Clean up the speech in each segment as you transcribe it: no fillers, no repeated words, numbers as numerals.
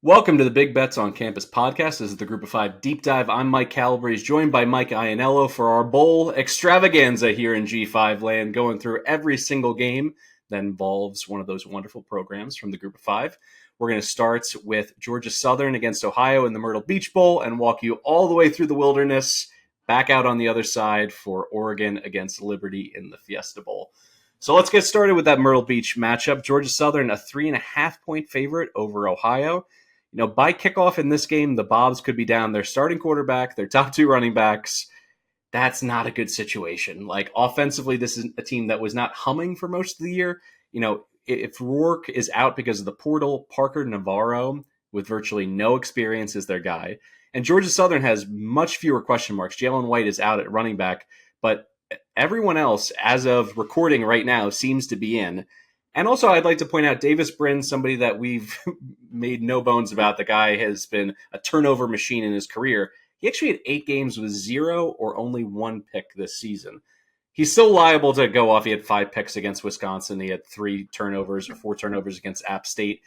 Welcome to the Big Bets on Campus podcast. This is the Group of Five Deep Dive. I'm Mike Calabrese, joined by Mike Iannello for our bowl extravaganza here in G5 land, going through every single game that involves one of those wonderful programs from the Group of Five. We're going to start with Georgia Southern against Ohio in the Myrtle Beach Bowl and walk you all the way through the wilderness, back out on the other side for Oregon against Liberty in the Fiesta Bowl. So let's get started with that Myrtle Beach matchup. Georgia Southern, a 3.5-point favorite over Ohio. You know, by kickoff in this game, the Bobs could be down their starting quarterback, their top two running backs. That's not a good situation. Like, offensively, this is a team that was not humming for most of the year. You know, if Rourke is out because of the portal, Parker Navarro, with virtually no experience, is their guy. And Georgia Southern has much fewer question marks. Jalen White is out at running back, but everyone else, as of recording right now, seems to be in. And also, I'd like to point out Davis Brin, somebody that we've made no bones about. The guy has been a turnover machine in his career. He actually had 8 games with 0 or only 1 pick this season. He's still liable to go off. He had 5 picks against Wisconsin. He had 3 turnovers or 4 turnovers against App State.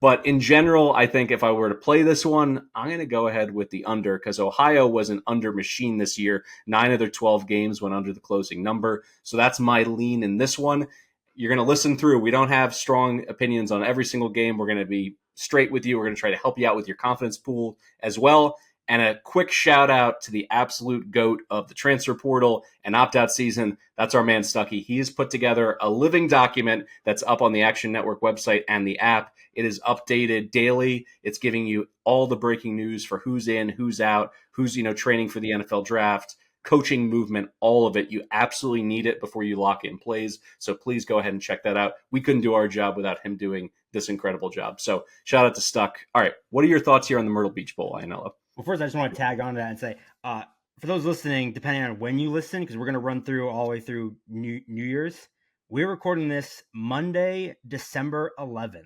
But in general, I think if I were to play this one, I'm going to go ahead with the under because Ohio was an under machine this year. 9 of their 12 games went under the closing number. So that's my lean in this one. You're going to listen through. We don't have strong opinions on every single game. We're going to be straight with you. We're going to try to help you out with your confidence pool as well. And a quick shout out to the absolute GOAT of the transfer portal and opt-out season. That's our man Stuckey. He has put together a living document that's up on the Action Network website and the app. It is updated daily. It's giving you all the breaking news for who's in, who's out, who's, training for the NFL draft, coaching movement, all of it. You absolutely need it before you lock in plays. So please go ahead and check that out. We couldn't do our job without him doing this incredible job. So shout out to Stuck. All right. What are your thoughts here on the Myrtle Beach Bowl, Iannello? Well, first, I just want to tag on to that and say, for those listening, depending on when you listen, because we're going to run through all the way through New Year's, we're recording this Monday, December 11th.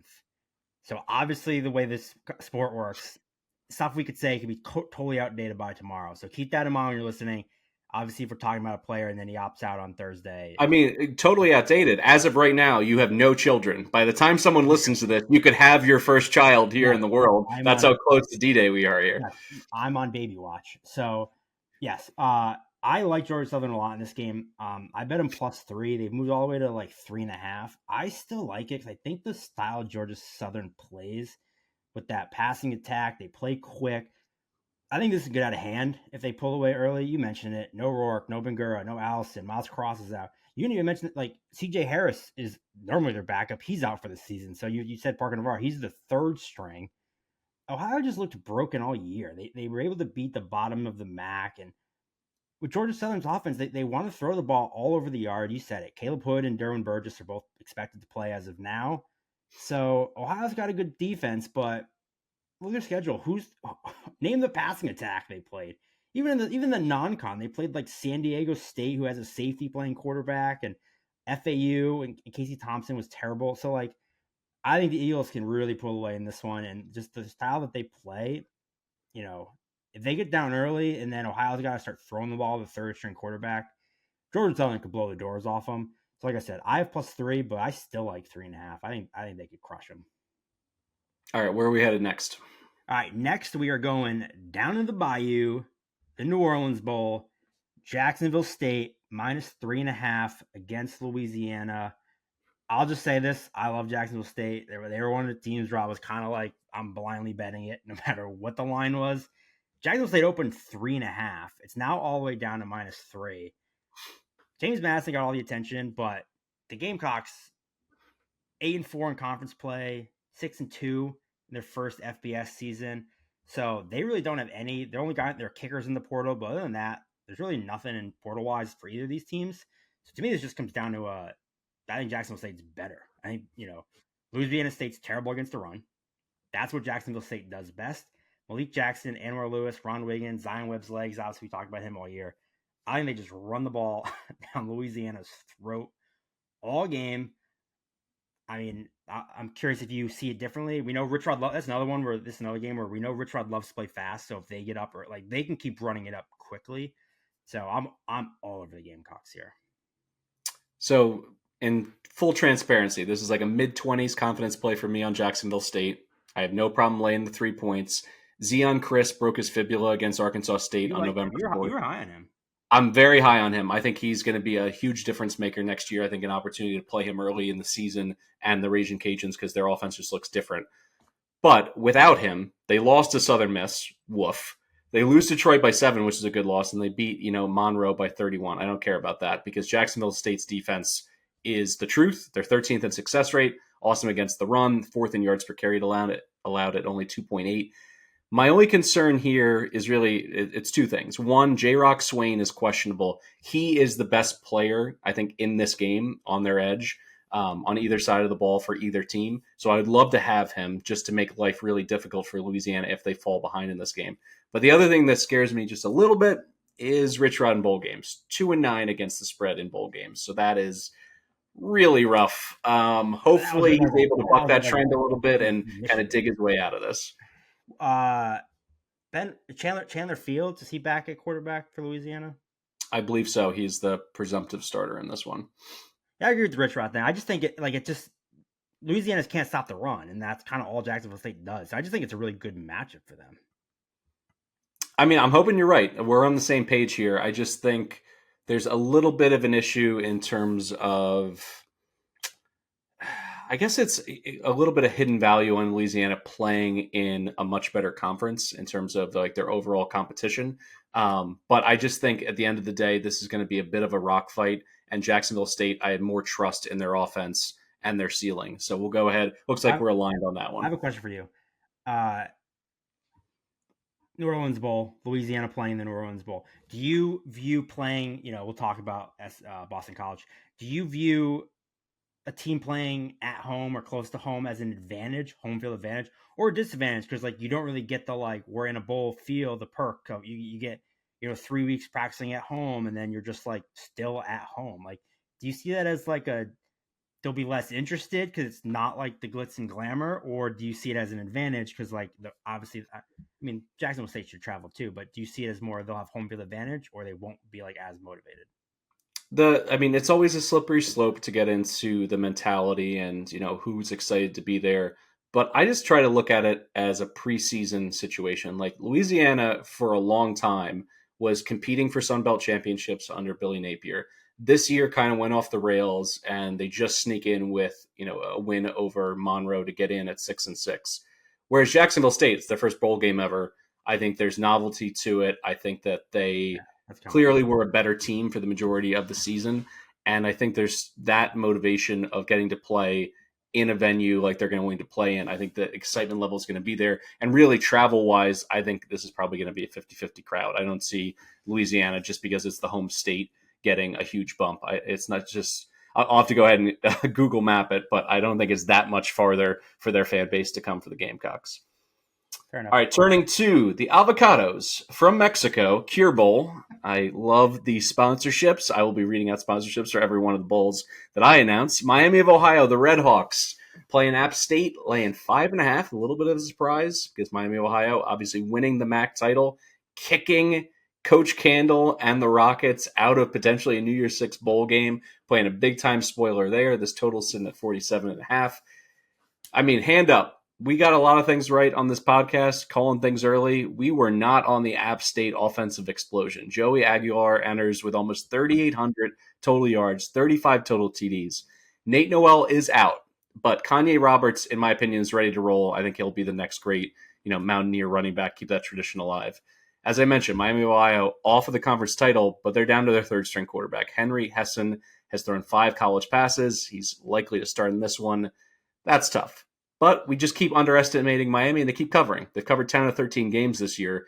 So obviously the way this sport works, stuff we could say could be totally outdated by tomorrow. So keep that in mind when you're listening. Obviously, if we're talking about a player and then he opts out on Thursday. I mean, totally outdated. As of right now, you have no children. By the time someone listens to this, you could have your first child here in the world. That's how close to D-Day we are here. Yes, I'm on baby watch. So, yes, I like Georgia Southern a lot in this game. I bet them +3. They've moved all the way to like 3.5. I still like it because I think the style Georgia Southern plays with that passing attack, they play quick. I think this is good out of hand if they pull away early. You mentioned it. No Rourke, no Bangura, no Allison. Miles Cross is out. You didn't even mention that, like, C.J. Harris is normally their backup. He's out for the season. So you said Parker Navarro. He's the third string. Ohio just looked broken all year. They were able to beat the bottom of the MAC. And with Georgia Southern's offense, they want to throw the ball all over the yard. You said it. Caleb Hood and Derwin Burgess are both expected to play as of now. So Ohio's got a good defense, but look at their schedule. Name the passing attack they played. Even the non-con, they played like San Diego State, who has a safety playing quarterback, and FAU and Casey Thompson was terrible. So, like, I think the Eagles can really pull away in this one, and just the style that they play, if they get down early and then Ohio's got to start throwing the ball to the third string quarterback, Georgia Southern could blow the doors off them. So, like I said, I have +3, but I still like 3.5. I think they could crush them. All right, where are we headed next? All right, next we are going down in the Bayou, the New Orleans Bowl, Jacksonville State -3.5 against Louisiana. I'll just say this: I love Jacksonville State. They were one of the teams where I was kind of like, I'm blindly betting it, no matter what the line was. Jacksonville State opened 3.5. It's now all the way down to -3. James Madison got all the attention, but the Gamecocks 8-4 in conference play, 6-2 in their first FBS season. So they really don't have any. They only got their kickers in the portal, but other than that, there's really nothing in portal-wise for either of these teams. So to me, this just comes down to I think Jacksonville State's better. I think, Louisiana State's terrible against the run. That's what Jacksonville State does best. Malik Jackson, Anwar Lewis, Ron Wiggins, Zion Webb's legs. Obviously, we talked about him all year. I think they just run the ball down Louisiana's throat all game. I mean, I'm curious if you see it differently. We know Rich Rod. That's another one where this is another game where we know Rich Rod loves to play fast. So if they get up, or like they can keep running it up quickly. So I'm all over the Gamecocks here. So in full transparency, this is like a mid-20s confidence play for me on Jacksonville State. I have no problem laying the 3 points. Zion Chris broke his fibula against Arkansas State on November 4th. You were high on him. I'm very high on him. I think he's going to be a huge difference maker next year. I think an opportunity to play him early in the season and the Raging Cajuns because their offense just looks different. But without him, they lost to Southern Miss. Woof. They lose to Detroit by 7, which is a good loss, and they beat, Monroe by 31. I don't care about that because Jacksonville State's defense is the truth. They're 13th in success rate, awesome against the run, 4th in yards per carry allowed at only 2.8. My only concern here is really, it's two things. One, J-Rock Swain is questionable. He is the best player, I think, in this game on their edge, on either side of the ball for either team. So I would love to have him just to make life really difficult for Louisiana if they fall behind in this game. But the other thing that scares me just a little bit is Rich Rod in bowl games. 2-9 against the spread in bowl games. So that is really rough. Hopefully he's able to buck that trend a little bit and kind of dig his way out of this. Chandler Fields, is he back at quarterback for Louisiana? I believe so. He's the presumptive starter in this one. Yeah, I agree with Rich Rod there. I just think Louisiana can't stop the run, and that's kind of all Jacksonville State does. So I just think it's a really good matchup for them. I mean, I'm hoping you're right. We're on the same page here. I just think there's a little bit of an issue in terms of, I guess it's a little bit of hidden value on Louisiana playing in a much better conference in terms of like their overall competition. But I just think at the end of the day, this is going to be a bit of a rock fight. And Jacksonville State, I have more trust in their offense and their ceiling. So we'll go ahead. Looks like we're aligned on that one. I have a question for you. New Orleans Bowl, Louisiana playing the New Orleans Bowl. Do you view playing, we'll talk about Boston College. Do you view a team playing at home or close to home as an advantage, home field advantage, or a disadvantage? Because you don't really get the we're in a bowl feel, the perk of you get 3 weeks practicing at home and then you're just still at home. Do you see that as they'll be less interested because it's not like the glitz and glamour, or do you see it as an advantage because obviously, I mean, Jacksonville State should travel too, but do you see it as more they'll have home field advantage or they won't be as motivated? It's always a slippery slope to get into the mentality and, who's excited to be there. But I just try to look at it as a preseason situation. Louisiana for a long time was competing for Sun Belt championships under Billy Napier. This year kind of went off the rails and they just sneak in with, a win over Monroe to get in at 6-6. Whereas Jacksonville State, it's their first bowl game ever. I think there's novelty to it. I think that they clearly were a better team for the majority of the season. And I think there's that motivation of getting to play in a venue like they're going to play in. I think the excitement level is going to be there. And really travel-wise, I think this is probably going to be a 50-50 crowd. I don't see Louisiana, just because it's the home state, getting a huge bump. It's not just, I'll have to go ahead and Google map it, but I don't think it's that much farther for their fan base to come for the Gamecocks. Fair enough. All right, turning to the Avocados from Mexico, Cure Bowl. I love the sponsorships. I will be reading out sponsorships for every one of the bowls that I announce. Miami of Ohio, the Red Hawks, playing App State, laying 5.5. A little bit of a surprise because Miami of Ohio obviously winning the MAC title, kicking Coach Candle and the Rockets out of potentially a New Year's Six bowl game, playing a big-time spoiler there. This total's sitting at 47.5. I mean, hand up. We got a lot of things right on this podcast, calling things early. We were not on the App State offensive explosion. Joey Aguilar enters with almost 3,800 total yards, 35 total TDs. Nate Noel is out, but Kanye Roberts, in my opinion, is ready to roll. I think he'll be the next great, Mountaineer running back, keep that tradition alive. As I mentioned, Miami of Ohio off of the conference title, but they're down to their third-string quarterback. Henry Hessen has thrown 5 college passes. He's likely to start in this one. That's tough. But we just keep underestimating Miami, and they keep covering. They've covered 10 of 13 games this year,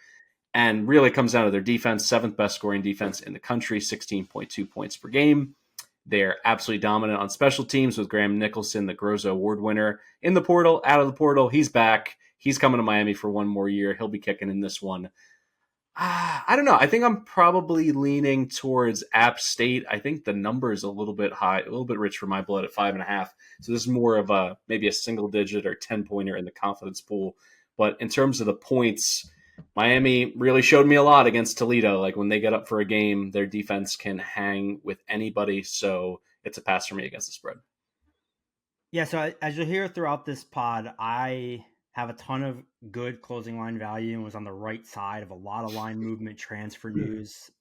and really comes down to their defense, 7th best scoring defense in the country, 16.2 points per game. They're absolutely dominant on special teams with Graham Nicholson, the Groza Award winner, in the portal, out of the portal. He's back. He's coming to Miami for one more year. He'll be kicking in this one. I don't know. I think I'm probably leaning towards App State. I think the number is a little bit high, a little bit rich for my blood at 5.5. So this is more of maybe a single digit or 10-pointer in the confidence pool. But in terms of the points, Miami really showed me a lot against Toledo. When they get up for a game, their defense can hang with anybody. So it's a pass for me against the spread. Yeah. So as you'll hear throughout this pod, I have a ton of good closing line value and was on the right side of a lot of line movement transfer news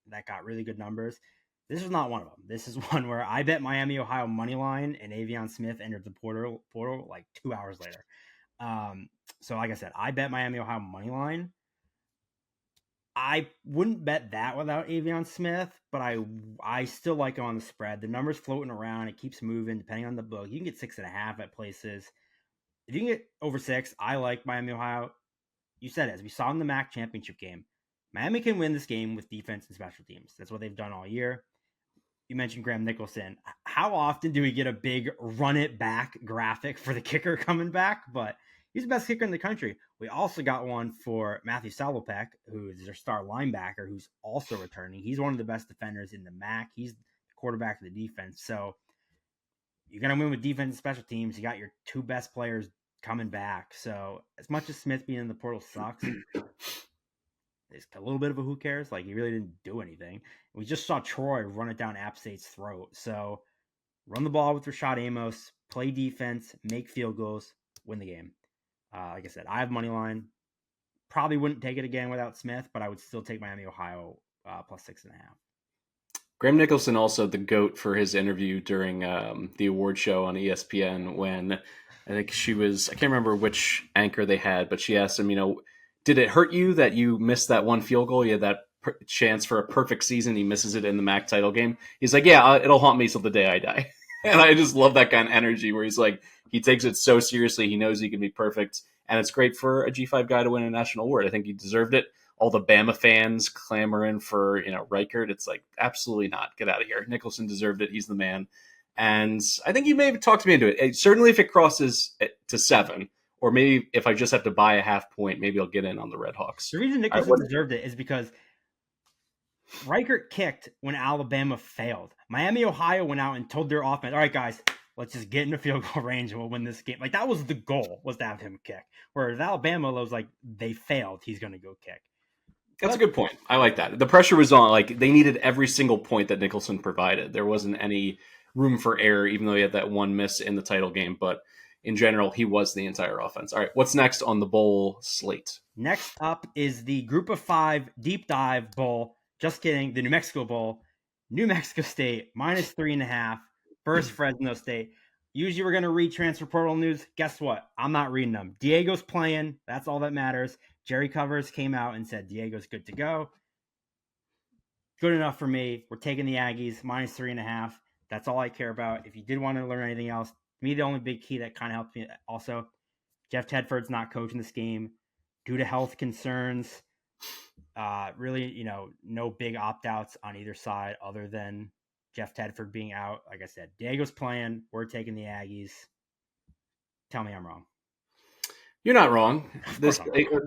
that got really good numbers. This is not one of them. This is one where I bet Miami, Ohio money line, and Avion Smith entered the portal like 2 hours later. So like I said, I bet Miami, Ohio money line. I wouldn't bet that without Avion Smith, but I still like him on the spread. The number's floating around. It keeps moving depending on the book. You can get 6.5 at places. If you can get over 6, I like Miami, Ohio. You said it, as we saw in the MAC championship game. Miami can win this game with defense and special teams. That's what they've done all year. You mentioned Graham Nicholson. How often do we get a big run it back graphic for the kicker coming back? But he's the best kicker in the country. We also got one for Matthew Salopek, who is their star linebacker, who's also returning. He's one of the best defenders in the MAC. He's the quarterback of the defense. So you're going to win with defense and special teams. You got your 2 best players coming back. So as much as Smith being in the portal sucks, it's a little bit of a who cares. Like, he really didn't do anything. We just saw Troy run it down App State's throat. So run the ball with Rashad Amos, play defense, make field goals, win the game. Like I said, I have money line. Probably wouldn't take it again without Smith, but I would still take Miami, Ohio plus 6.5. Graham Nicholson also the GOAT for his interview during the award show on ESPN when I think I can't remember which anchor they had, but she asked him, did it hurt you that you missed that one field goal? You had that chance for a perfect season. He misses it in the MAC title game. He's like, yeah, it'll haunt me till the day I die. And I just love that kind of energy where he's like, he takes it so seriously. He knows he can be perfect. And it's great for a G5 guy to win a national award. I think he deserved it. All the Bama fans clamoring for, Reichert. It's like, absolutely not. Get out of here. Nicholson deserved it. He's the man. And I think you may have talked me into it. Certainly if it crosses to 7, or maybe if I just have to buy a half point, maybe I'll get in on the Red Hawks. The reason Nicholson deserved it is because Reichert kicked when Alabama failed. Miami, Ohio went out and told their offense, all right, guys, let's just get in the field goal range and we'll win this game. Like, that was the goal, was to have him kick. Whereas Alabama was like, they failed, he's going to go kick. That's a good point. I like that. The pressure was on. Like, they needed every single point that Nicholson provided. There wasn't any room for error, even though he had that one miss in the title game. But in general, he was the entire offense. All right, what's next on the bowl slate? Next up is the Group of 5 Deep Dive Bowl. Just kidding, the New Mexico Bowl. New Mexico State, minus 3.5, versus Fresno State. Usually we're going to read transfer portal news. Guess what? I'm not reading them. Diego's playing. That's all that matters. Jerry Covers came out and said Diego's good to go. Good enough for me. We're taking the Aggies, minus 3.5. That's all I care about. If you did want to learn anything else, to me, the only big key that kind of helped me also, Jeff Tedford's not coaching this game due to health concerns. Really, no big opt-outs on either side other than Jeff Tedford being out. Like I said, Diego's playing. We're taking the Aggies. Tell me I'm wrong. You're not wrong.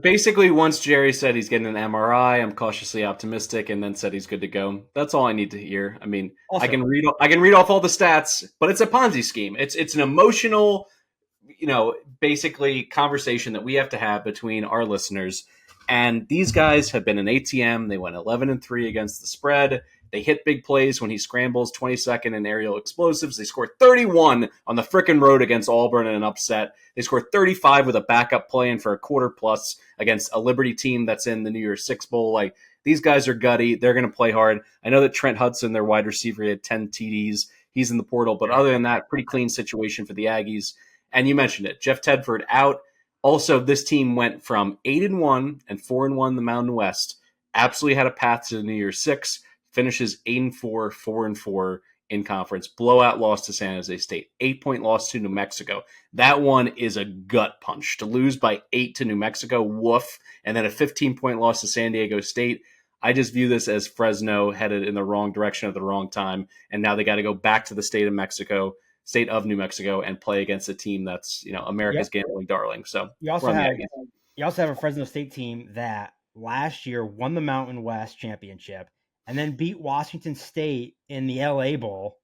Basically, once Jerry said he's getting an MRI, I'm cautiously optimistic, and then said he's good to go. That's all I need to hear. I mean, also, I can read off all the stats, but it's a Ponzi scheme. It's an emotional, basically conversation that we have to have between our listeners. And these guys have been an ATM. They went 11-3 against the spread. They hit big plays when he scrambles, 22nd in aerial explosives. They scored 31 on the frickin' road against Auburn in an upset. They scored 35 with a backup playing for a quarter plus against a Liberty team that's in the New Year's Six Bowl. Like, these guys are gutty. They're going to play hard. I know that Trent Hudson, their wide receiver, he had 10 TDs. He's in the portal. But other than that, pretty clean situation for the Aggies. And you mentioned it. Jeff Tedford out. Also, this team went from 8-1 and 4-1 in the Mountain West. Absolutely had a path to the New Year's Six. Finishes 8-4, 4-4 in conference. Blowout loss to San Jose State. 8-point loss to New Mexico. That one is a gut punch. To lose by 8 to New Mexico, woof. And then a 15-point loss to San Diego State. I just view this as Fresno headed in the wrong direction at the wrong time. And now they got to go back to the state of New Mexico, and play against a team that's, America's gambling darling. So you also have a Fresno State team that last year won the Mountain West championship and then beat Washington State in the LA Bowl,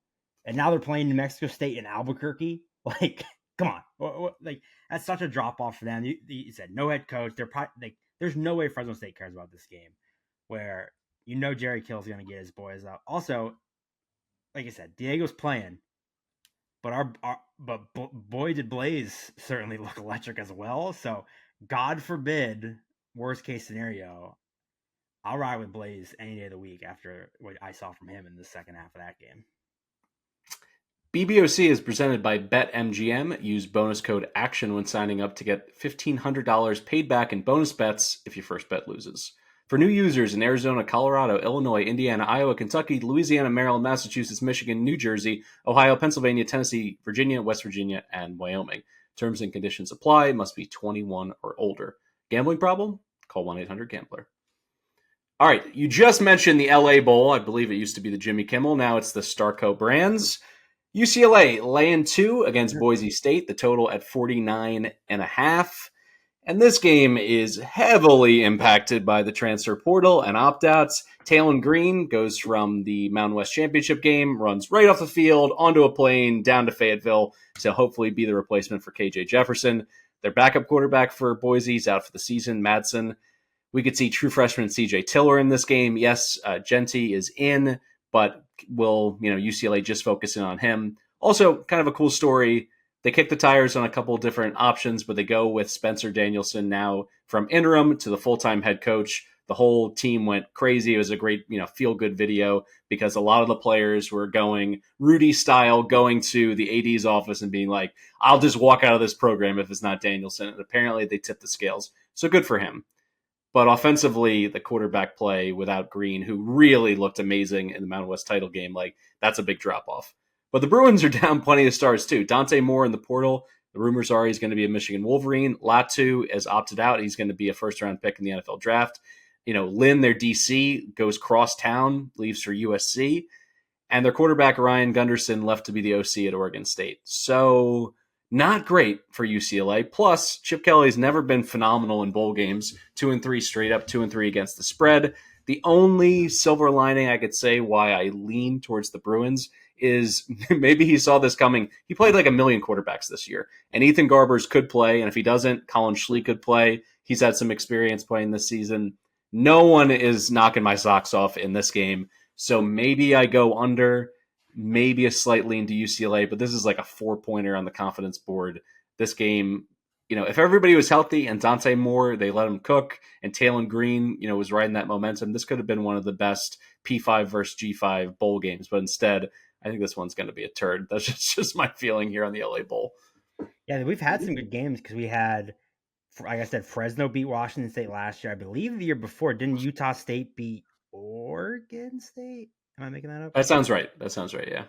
and now they're playing New Mexico State in Albuquerque. Like, come on, like, that's such a drop off for them. You said no head coach. They're probably, there's no way Fresno State cares about this game, where Jerry Kill's going to get his boys out. Also, like I said, Diego's playing. but boy did Blaze certainly look electric as well. So God forbid, worst case scenario, I'll ride with Blaze any day of the week after what I saw from him in the second half of that game. BBOC is presented by BetMGM. Use bonus code ACTION when signing up to get $1,500 paid back in bonus bets if your first bet loses. For new users in Arizona, Colorado, Illinois, Indiana, Iowa, Kentucky, Louisiana, Maryland, Massachusetts, Michigan, New Jersey, Ohio, Pennsylvania, Tennessee, Virginia, West Virginia, and Wyoming. Terms and conditions apply. Must be 21 or older. Gambling problem? Call 1-800-GAMBLER. All right, you just mentioned the LA Bowl. I believe it used to be the Jimmy Kimmel. Now it's the Starco Brands. UCLA laying 2 against Boise State, the total at 49.5. And this game is heavily impacted by the transfer portal and opt-outs. Talon Green goes from the Mountain West Championship game, runs right off the field, onto a plane, down to Fayetteville to hopefully be the replacement for KJ Jefferson. Their backup quarterback for Boise's out for the season, Madsen. We could see true freshman CJ Tiller in this game. Yes, Genty is in, but will UCLA just focus in on him? Also, kind of a cool story. They kick the tires on a couple of different options, but they go with Spencer Danielson now from interim to the full-time head coach. The whole team went crazy. It was a great, feel-good video because a lot of the players were going Rudy style, going to the AD's office and being like, I'll just walk out of this program if it's not Danielson. And apparently they tipped the scales. So good for him. But offensively, the quarterback play without Green, who really looked amazing in the Mountain West title game, that's a big drop-off. But the Bruins are down plenty of stars, too. Dante Moore in the portal. The rumors are he's going to be a Michigan Wolverine. Latu has opted out. He's going to be a first-round pick in the NFL draft. Lynn, their DC, goes cross-town, leaves for USC. And their quarterback, Ryan Gunderson, left to be the OC at Oregon State. So not great for UCLA. Plus, Chip Kelly's never been phenomenal in bowl games. 2-3 straight up, 2-3 against the spread. The only silver lining I could say why I lean towards the Bruins is maybe he saw this coming. He played like a million quarterbacks this year. And Ethan Garbers could play. And if he doesn't, Colin Schlee could play. He's had some experience playing this season. No one is knocking my socks off in this game. So maybe I go under. Maybe a slight lean to UCLA, but this is like a 4-pointer on the confidence board. This game, if everybody was healthy and Dante Moore, they let him cook, and Talon Green, was riding that momentum, this could have been one of the best P5 versus G5 bowl games. But instead, I think this one's going to be a turd. That's just my feeling here on the LA Bowl. Yeah, we've had some good games because we had, like I said, Fresno beat Washington State last year. I believe the year before, didn't Utah State beat Oregon State? Am I making that up? That sounds right. Yeah.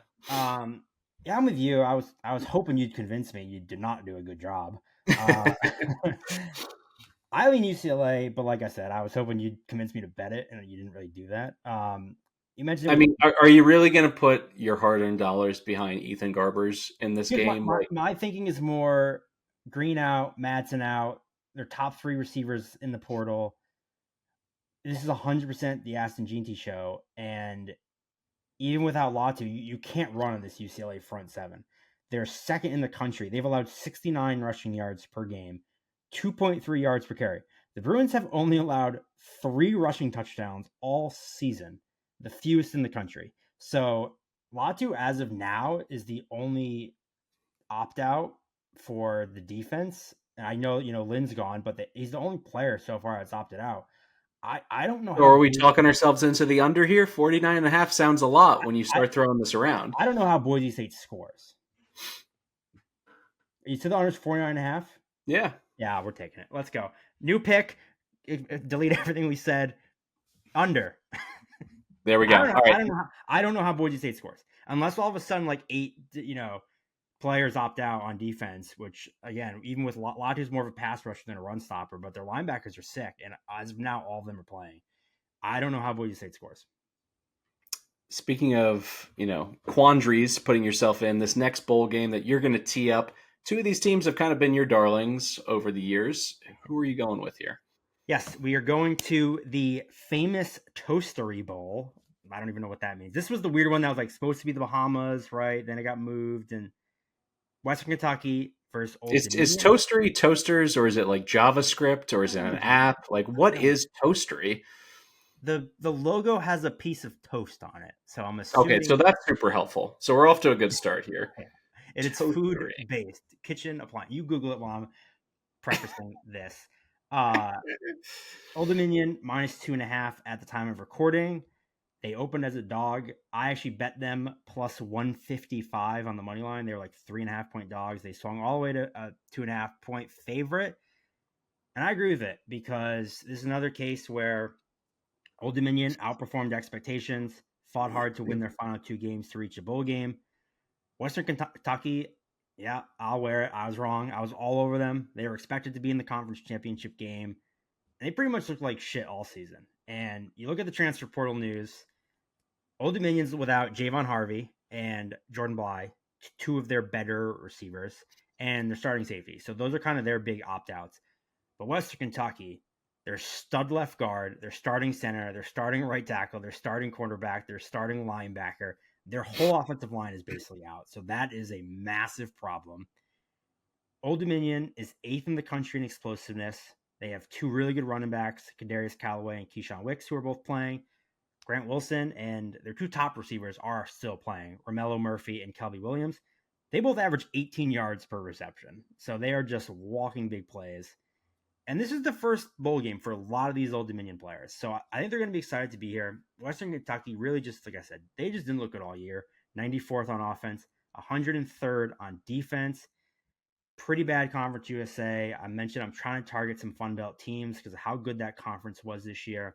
Yeah, I'm with you. I was hoping you'd convince me. You did not do a good job. I lean UCLA, but like I said, I was hoping you'd convince me to bet it, and you didn't really do that. You mentioned. Are you really going to put your hard-earned dollars behind Ethan Garbers in this game? My thinking is more Green out, Madsen out. Their top 3 receivers in the portal. This is 100% the Aston Jeanty show, and even without Latu, you can't run on this UCLA front 7. They're second in the country. They've allowed 69 rushing yards per game, 2.3 yards per carry. The Bruins have only allowed 3 rushing touchdowns all season, the fewest in the country. So Latu, as of now, is the only opt-out for the defense. And I know, Lynn's gone, but he's the only player so far that's opted out. I don't know. Or are we talking ourselves into the under here? 49.5 sounds a lot when you start throwing this around. I don't know how Boise State scores. You said the under's 49.5? Yeah. Yeah, we're taking it. Let's go. New pick. Delete everything we said. Under. There we go. I don't know how Boise State scores. Unless all of a sudden 8, players opt out on defense, which again, even with Latu's more of a pass rusher than a run stopper, but their linebackers are sick, and as of now, all of them are playing. I don't know how Boise State scores. Speaking of, quandaries, putting yourself in this next bowl game that you're going to tee up, 2 of these teams have kind of been your darlings over the years. Who are you going with here? Yes, we are going to the famous Toastery Bowl. I don't even know what that means. This was the weird one that was supposed to be the Bahamas, right? Then it got moved, and Western Kentucky versus Old Dominion. Is Toastery toasters, or is it like JavaScript, or is it an app? What is Toastery? The logo has a piece of toast on it, so I'm assuming. Okay, so that's super helpful. So we're off to a good start here. And it's food based kitchen appliance. You Google it while I'm prefacing this. Old Dominion -2.5 at the time of recording. They opened as a dog. I actually bet them plus 155 on the money line. They were like 3.5-point dogs. They swung all the way to a 2.5-point favorite. And I agree with it because this is another case where Old Dominion outperformed expectations, fought hard to win their final 2 games to reach a bowl game. Western Kentucky, yeah, I'll wear it. I was wrong. I was all over them. They were expected to be in the conference championship game. And they pretty much looked like shit all season. And you look at the transfer portal news, Old Dominion's without Javon Harvey and Jordan Bly, 2 of their better receivers, and their starting safety. So those are kind of their big opt-outs. But Western Kentucky, their stud left guard, their starting center, their starting right tackle, their starting cornerback, their starting linebacker, their whole offensive line is basically out. So that is a massive problem. Old Dominion is 8th in the country in explosiveness. They have 2 really good running backs, Kadarius Callaway and Keyshawn Wicks, who are both playing. Grant Wilson and their 2 top receivers are still playing, Romello Murphy and Kelby Williams. They both average 18 yards per reception. So they are just walking big plays. And this is the first bowl game for a lot of these Old Dominion players. So I think they're going to be excited to be here. Western Kentucky really just, like I said, they just didn't look good all year. 94th on offense, 103rd on defense. Pretty bad Conference USA. I mentioned I'm trying to target some Fun Belt teams because of how good that conference was this year.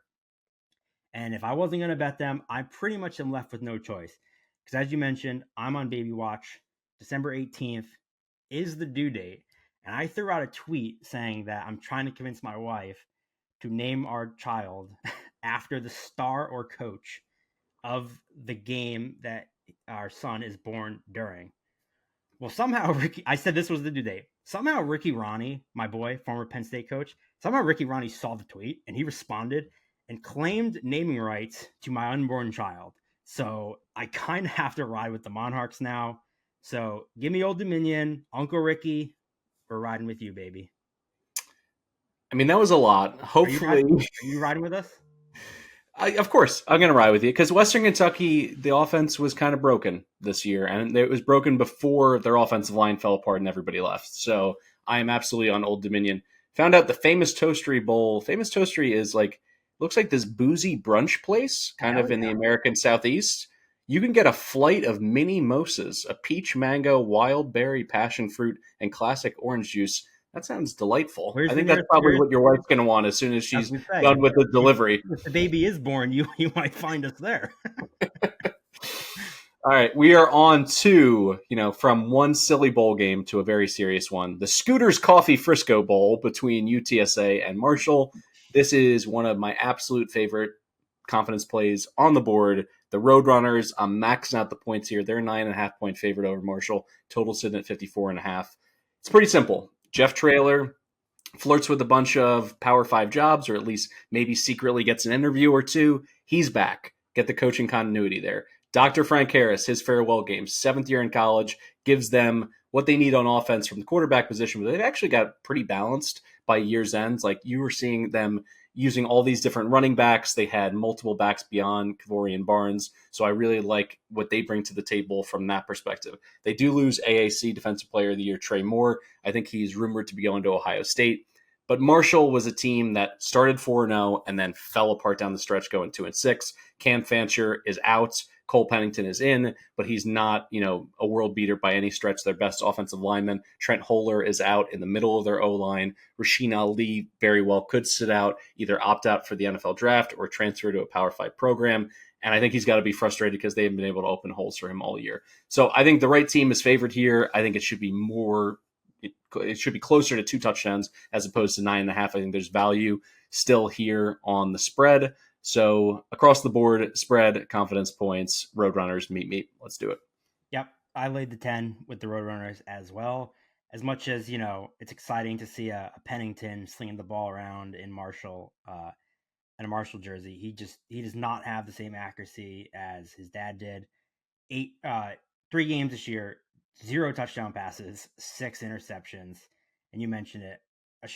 And if I wasn't going to bet them, I pretty much am left with no choice. Because as you mentioned, I'm on baby watch. December 18th is the due date. And I threw out a tweet saying that I'm trying to convince my wife to name our child after the star or coach of the game that our son is born during. Well, somehow I said this was the due date. Somehow Ricky Ronnie, my boy, former Penn State coach, somehow Ricky Ronnie saw the tweet and he responded and claimed naming rights to my unborn child. So I kind of have to ride with the Monarchs now. So give me Old Dominion, Uncle Ricky. We're riding with you, baby. I mean, that was a lot. Hopefully, are you riding with us? Of course, I'm going to ride with you because Western Kentucky, the offense was kind of broken this year, and it was broken before their offensive line fell apart and everybody left. So I am absolutely on Old Dominion. Found out the Famous Toastery Bowl. Famous Toastery is looks like this boozy brunch place, kind of in the American Southeast. You can get a flight of mini mimosas, a peach, mango, wild berry, passion fruit, and classic orange juice. That sounds delightful. I think that's probably what your wife's going to want as soon as she's done with the delivery. If the baby is born, you might find us there. All right, we are on to, from one silly bowl game to a very serious one. The Scooters Coffee Frisco Bowl between UTSA and Marshall. This is one of my absolute favorite confidence plays on the board. The Roadrunners, I'm maxing out the points here. They're a 9.5-point favorite over Marshall. Total sitting at 54.5. It's pretty simple. Jeff Traylor flirts with a bunch of Power 5 jobs, or at least maybe secretly gets an interview or 2. He's back. Get the coaching continuity there. Dr. Frank Harris, his farewell game, 7th year in college, gives them what they need on offense from the quarterback position, but they've actually got pretty balanced by year's ends. Like you were seeing them using all these different running backs. They had multiple backs beyond Kavori and Barnes. So I really like what they bring to the table from that perspective. They do lose AAC Defensive Player of the Year, Trey Moore. I think he's rumored to be going to Ohio State. But Marshall was a team that started 4-0 and then fell apart down the stretch going 2-6. Cam Fancher is out. Cole Pennington is in, but he's not, a world beater by any stretch. Their best offensive lineman, Trent Holler, is out in the middle of their O-line. Rasheen Ali very well could sit out, either opt out for the NFL draft or transfer to a Power 5 program. And I think he's got to be frustrated because they haven't been able to open holes for him all year. So I think the right team is favored here. I think it should be closer to 2 touchdowns as opposed to 9.5. I think there's value still here on the spread. So across the board, spread, confidence points, Roadrunners, meet. Let's do it. Yep. I laid the 10 with the Roadrunners as well. As much as, it's exciting to see a Pennington slinging the ball around in Marshall, in a Marshall jersey. He does not have the same accuracy as his dad did. 3 games this year, 0 touchdown passes, 6 interceptions. And you mentioned it.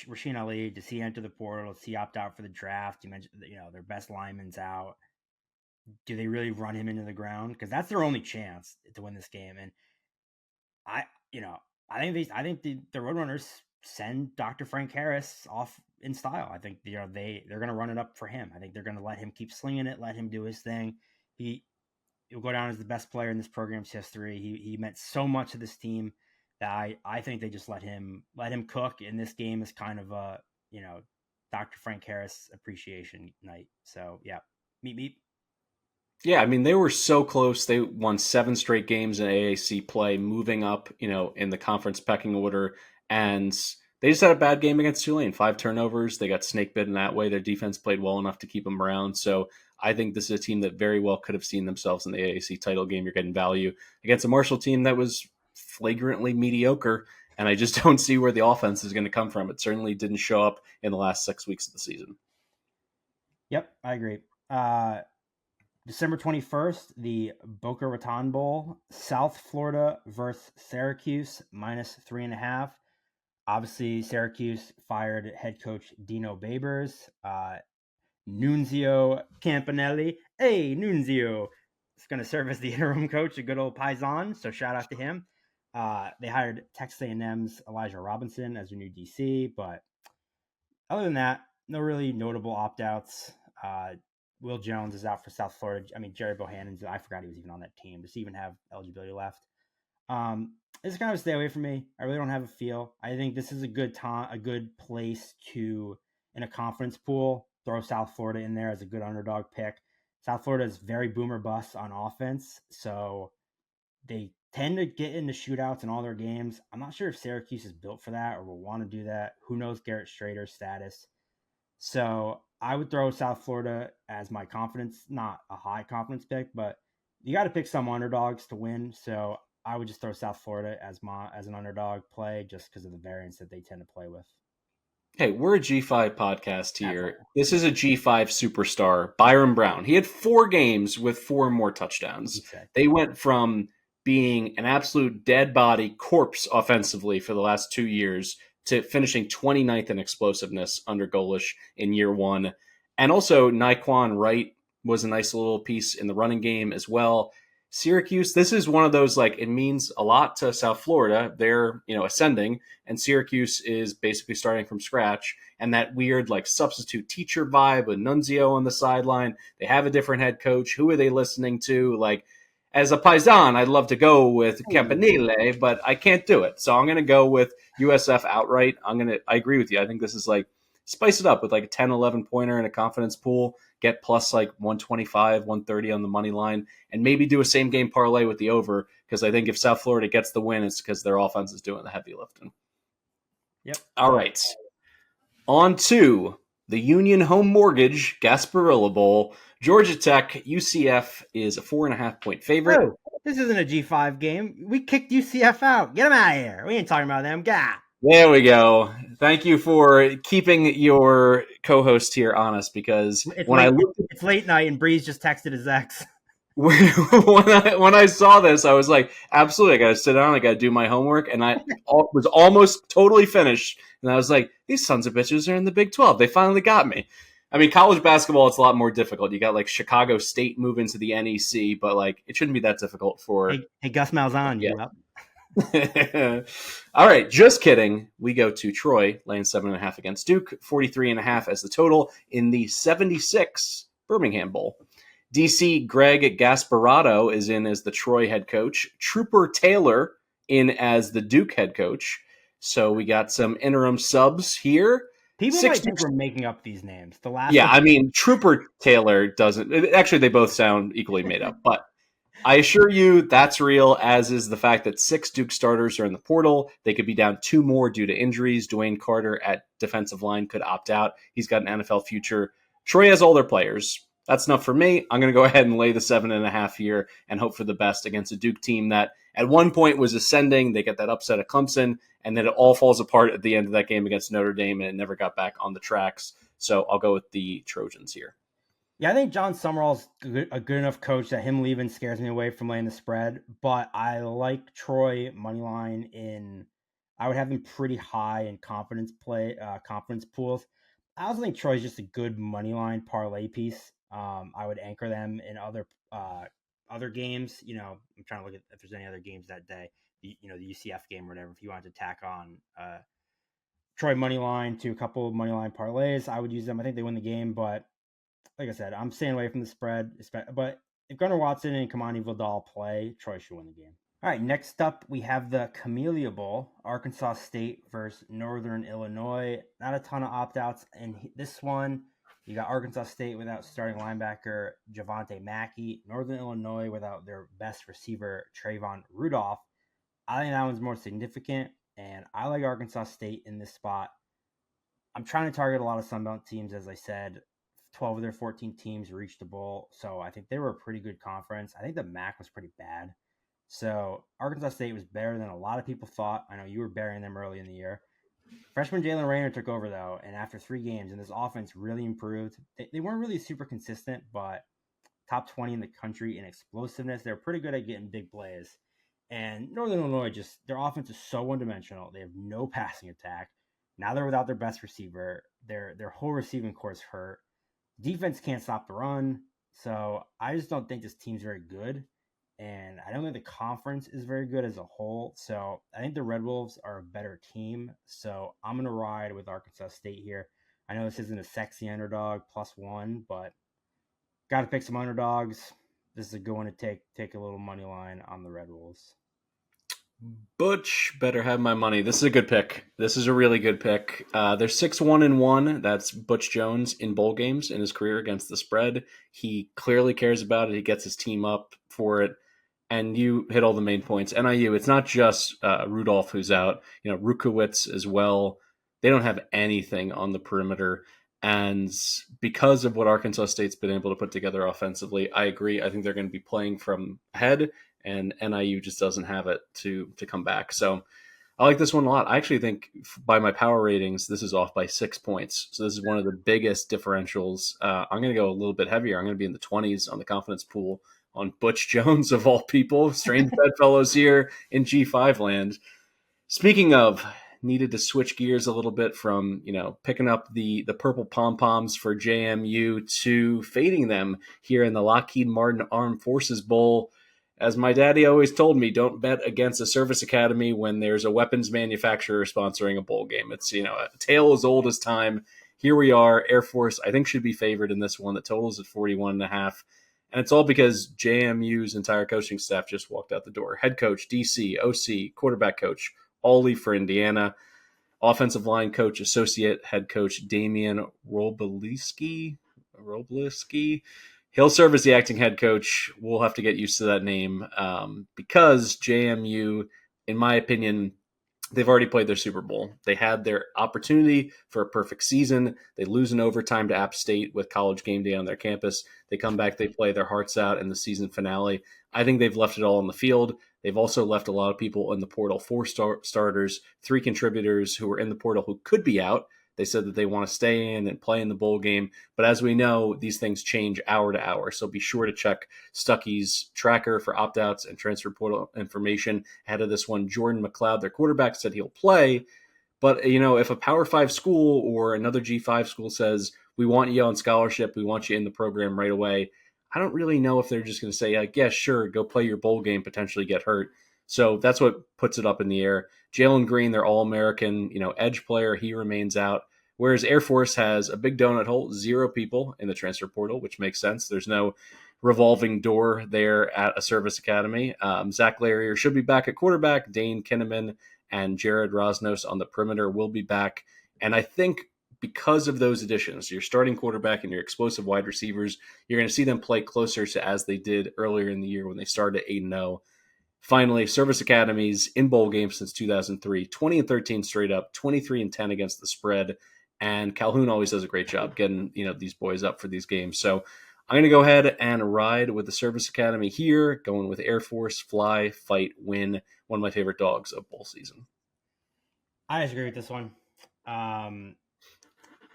Rasheen Ali, does he enter the portal? Does he opt out for the draft? You mentioned, their best lineman's out. Do they really run him into the ground? Because that's their only chance to win this game. And I think the Roadrunners send Dr. Frank Harris off in style. I think they're going to run it up for him. I think they're going to let him keep slinging it, let him do his thing. He'll go down as the best player in this program's history. He meant so much to this team that I think they just let him cook. And this game is kind of a Dr. Frank Harris appreciation night. So yeah, meet. Yeah, I mean, they were so close. They won 7 straight games in AAC play, moving up, in the conference pecking order. And they just had a bad game against Tulane. 5 turnovers. They got snake bitten that way. Their defense played well enough to keep them around. So I think this is a team that very well could have seen themselves in the AAC title game. You're getting value against a Marshall team that was flagrantly mediocre. And I just don't see where the offense is going to come from. It certainly didn't show up in the last 6 weeks of the season. Yep, I agree. December 21st, the Boca Raton Bowl, South Florida versus Syracuse, -3.5. Obviously, Syracuse fired head coach Dino Babers. Nunzio Campanelli. Hey, Nunzio. Is going to serve as the interim coach, a good old Paisan, so shout out to him. They hired Texas A&M's Elijah Robinson as their new DC, but other than that, no really notable opt-outs. Will Jones is out for South Florida. I mean, Jerry Bohannon's, I forgot he was even on that team. Does he even have eligibility left? It's kind of a stay away from me. I really don't have a feel. I think this is a good place to, in a conference pool, throw South Florida in there as a good underdog pick. South Florida is very boomer bust on offense, so they tend to get into shootouts in all their games. I'm not sure if Syracuse is built for that or will want to do that. Who knows Garrett Strader's status? So I would throw South Florida as my confidence, not a high confidence pick, but you got to pick some underdogs to win. So I would just throw South Florida as an underdog play just because of the variance that they tend to play with. Hey, we're a G5 podcast here. This is a G5 superstar, Byron Brown. He had 4 games with 4 more touchdowns. Exactly. They went from being an absolute dead body corpse offensively for the last 2 years to finishing 29th in explosiveness under Golish in year 1. And also, Naquan Wright was a nice little piece in the running game as well. Syracuse, this is one of those, it means a lot to South Florida. They're, ascending, and Syracuse is basically starting from scratch. And that weird, substitute teacher vibe with Nunzio on the sideline. They have a different head coach. Who are they listening to? As a Paisan, I'd love to go with Campanile, but I can't do it. So I'm going to go with USF outright. I agree with you. I think this is spice it up with a 10, 11 pointer in a confidence pool, get plus 125, 130 on the money line, and maybe do a same game parlay with the over, because I think if South Florida gets the win, it's because their offense is doing the heavy lifting. Yep. All right. On to the Union Home Mortgage Gasparilla Bowl. Georgia Tech, UCF is a 4.5-point favorite. Oh, this isn't a G5 game. We kicked UCF out. Get them out of here. We ain't talking about them. Gah. There we go. Thank you for keeping your co-host here honest, because it's late night and Breeze just texted his ex. When I saw this, I was like, absolutely, I got to sit down, I got to do my homework, and I was almost totally finished. And I was like, these sons of bitches are in the Big 12. They finally got me. I mean, college basketball, it's a lot more difficult. You got Chicago State moving to the NEC, but it shouldn't be that difficult for. Hey Gus Malzahn, you up? All right, just kidding. We go to Troy, laying 7.5 against Duke, 43.5 as the total in the 76 Birmingham Bowl. DC Greg Gasparotto is in as the Troy head coach. Trooper Taylor in as the Duke head coach. So we got some interim subs here. People might think we're making up these names. Trooper Taylor doesn't. Actually, they both sound equally made up, but I assure you that's real, as is the fact that 6 Duke starters are in the portal. They could be down 2 more due to injuries. Dwayne Carter at defensive line could opt out. He's got an NFL future. Troy has all their players. That's enough for me. I'm going to go ahead and lay the 7.5 here and hope for the best against a Duke team that at one point was ascending. They get that upset at Clemson, and then it all falls apart at the end of that game against Notre Dame, and it never got back on the tracks. So I'll go with the Trojans here. Yeah, I think John Summerall's a good enough coach that him leaving scares me away from laying the spread. But I like Troy moneyline in. I would have them pretty high in confidence pools. I also think Troy's just a good moneyline parlay piece. I would anchor them in other games. I'm trying to look at if there's any other games that day. the UCF game or whatever. If you wanted to tack on Troy money line to a couple of money line parlays, I would use them. I think they win the game, but like I said, I'm staying away from the spread. But if Gunnar Watson and Kamani Vidal play, Troy should win the game. All right, next up, we have the Camellia Bowl, Arkansas State versus Northern Illinois. Not a ton of opt-outs in this one. You got Arkansas State without starting linebacker Javante Mackey, Northern Illinois without their best receiver Trayvon Rudolph. I think that one's more significant, and I like Arkansas State in this spot. I'm trying to target a lot of Sun Belt teams, as I said. 12 of their 14 teams reached the bowl, so I think they were a pretty good conference. I think the MAC was pretty bad. So Arkansas State was better than a lot of people thought. I know you were burying them early in the year. Freshman Jalen Raynor took over, though, and after 3 games, and this offense really improved. They weren't really super consistent, but top 20 in the country in explosiveness. They're pretty good at getting big plays. And Northern Illinois, their offense is so one-dimensional. They have no passing attack. Now they're without their best receiver. Their whole receiving core is hurt. Defense can't stop the run. So I just don't think this team's very good. And I don't think the conference is very good as a whole. So I think the Red Wolves are a better team. So I'm going to ride with Arkansas State here. I know this isn't a sexy underdog, +1, but got to pick some underdogs. This is a good one to take a little money line on the Red Wolves. Butch better have my money. This is a good pick. This is a really good pick. They're 6-1-1. That's Butch Jones in bowl games in his career against the spread. He clearly cares about it. He gets his team up for it. And you hit all the main points. NIU, it's not just Rudolph who's out. Rukowitz as well. They don't have anything on the perimeter. And because of what Arkansas State's been able to put together offensively, I agree. I think they're going to be playing from ahead, and NIU just doesn't have it to come back. So I like this one a lot. I actually think by my power ratings, this is off by 6 points. So this is one of the biggest differentials. I'm going to go a little bit heavier. I'm going to be in the 20s on the confidence pool on Butch Jones, of all people. Strange bedfellows here in G5 land. Speaking of, needed to switch gears a little bit from, picking up the purple pom-poms for JMU to fading them here in the Lockheed Martin Armed Forces Bowl. As my daddy always told me, don't bet against a service academy when there's a weapons manufacturer sponsoring a bowl game. It's, a tale as old as time. Here we are. Air Force, I think, should be favored in this one. The total is at 41.5. And it's all because JMU's entire coaching staff just walked out the door. Head coach, DC, OC, quarterback coach, all leave for Indiana. Offensive line coach, associate head coach, Damian Robliski. He'll serve as the acting head coach. We'll have to get used to that name because JMU, in my opinion, they've already played their Super Bowl. They had their opportunity for a perfect season. They lose in overtime to App State with College Game Day on their campus. They come back, they play their hearts out in the season finale. I think they've left it all on the field. They've also left a lot of people in the portal, 4 starters, 3 contributors who were in the portal who could be out. They said that they want to stay in and play in the bowl game. But as we know, these things change hour to hour. So be sure to check Stuckey's tracker for opt-outs and transfer portal information ahead of this one. Jordan McLeod, their quarterback, said he'll play. But, if a Power 5 school or another G5 school says, we want you on scholarship, we want you in the program right away, I don't really know if they're just going to say, yeah, sure, go play your bowl game, potentially get hurt. So that's what puts it up in the air. Jalen Green, their All-American, edge player, he remains out. Whereas Air Force has a big donut hole, 0 people in the transfer portal, which makes sense. There's no revolving door there at a service academy. Zach Larrier should be back at quarterback. Dane Kinneman and Jared Rosnos on the perimeter will be back. And I think because of those additions, your starting quarterback and your explosive wide receivers, you're going to see them play closer to as they did earlier in the year when they started 8-0. Finally, service academies in bowl games since 2003, 20-13 straight up, 23-10 against the spread. And Calhoun always does a great job getting, these boys up for these games. So I'm going to go ahead and ride with the service academy here, going with Air Force, fly, fight, win. One of my favorite dogs of bowl season. I disagree with this one. I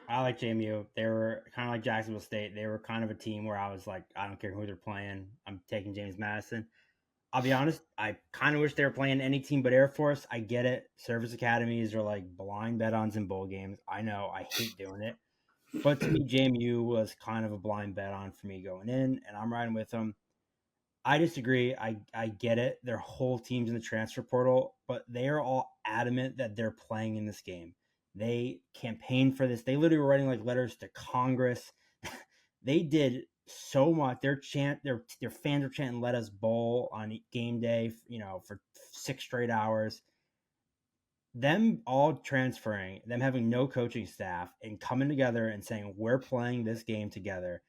like JMU. They were kind of like Jacksonville State. They were kind of a team where I was like, I don't care who they're playing. I'm taking James Madison. I'll be honest, I kind of wish they were playing any team but Air Force. I get it. Service academies are like blind bet-ons in bowl games. I know. I hate doing it. But to me, JMU was kind of a blind bet-on for me going in, and I'm riding with them. I disagree. I get it. Their whole team's in the transfer portal, but they are all adamant that they're playing in this game. They campaigned for this. They literally were writing like letters to Congress. They did so much. Their fans were chanting "Let us bowl" on game day, for 6 straight hours. Them all transferring, them having no coaching staff, and coming together and saying we're playing this game together.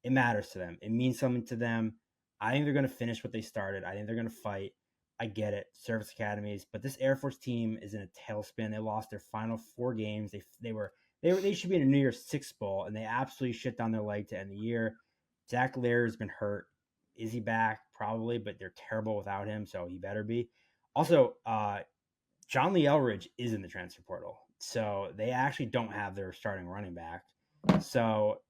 It matters to them. It means something to them. I think they're going to finish what they started. I think they're going to fight. I get it, service academies, but this Air Force team is in a tailspin. They lost their final 4 games. They should be in a New Year's Six Bowl, and they absolutely shit down their leg to end the year. Zach Lear's been hurt. Is he back? Probably, but they're terrible without him, so he better be. Also, John Lee Elridge is in the transfer portal, so they actually don't have their starting running back. So,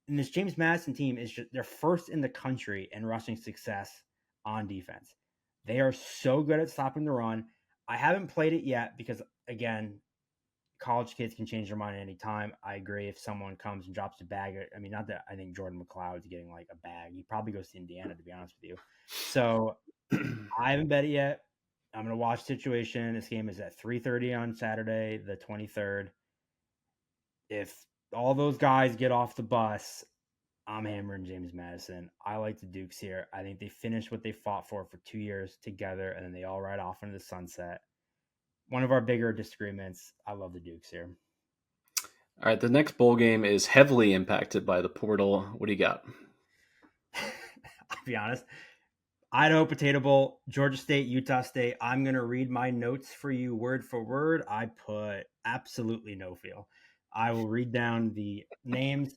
and this James Madison team is they're first in the country in rushing success on defense. They are so good at stopping the run. I haven't played it yet because, again, college kids can change their mind at any time. I agree if someone comes and drops a bag. I mean, not that I think Jordan McLeod's getting like a bag. He probably goes to Indiana, to be honest with you. So I haven't bet it yet. I'm going to watch the situation. This game is at 3:30 on Saturday, the 23rd. If all those guys get off the bus, I'm hammering James Madison. I like the Dukes here. I think they finish what they fought for 2 years together, and then they all ride off into the sunset. One of our bigger disagreements. I love the Dukes here. All right, the next bowl game is heavily impacted by the portal. What do you got? I'll be honest. Idaho Potato Bowl, Georgia State, Utah State. I'm going to read my notes for you word for word. I put absolutely no feel. I will read down the names.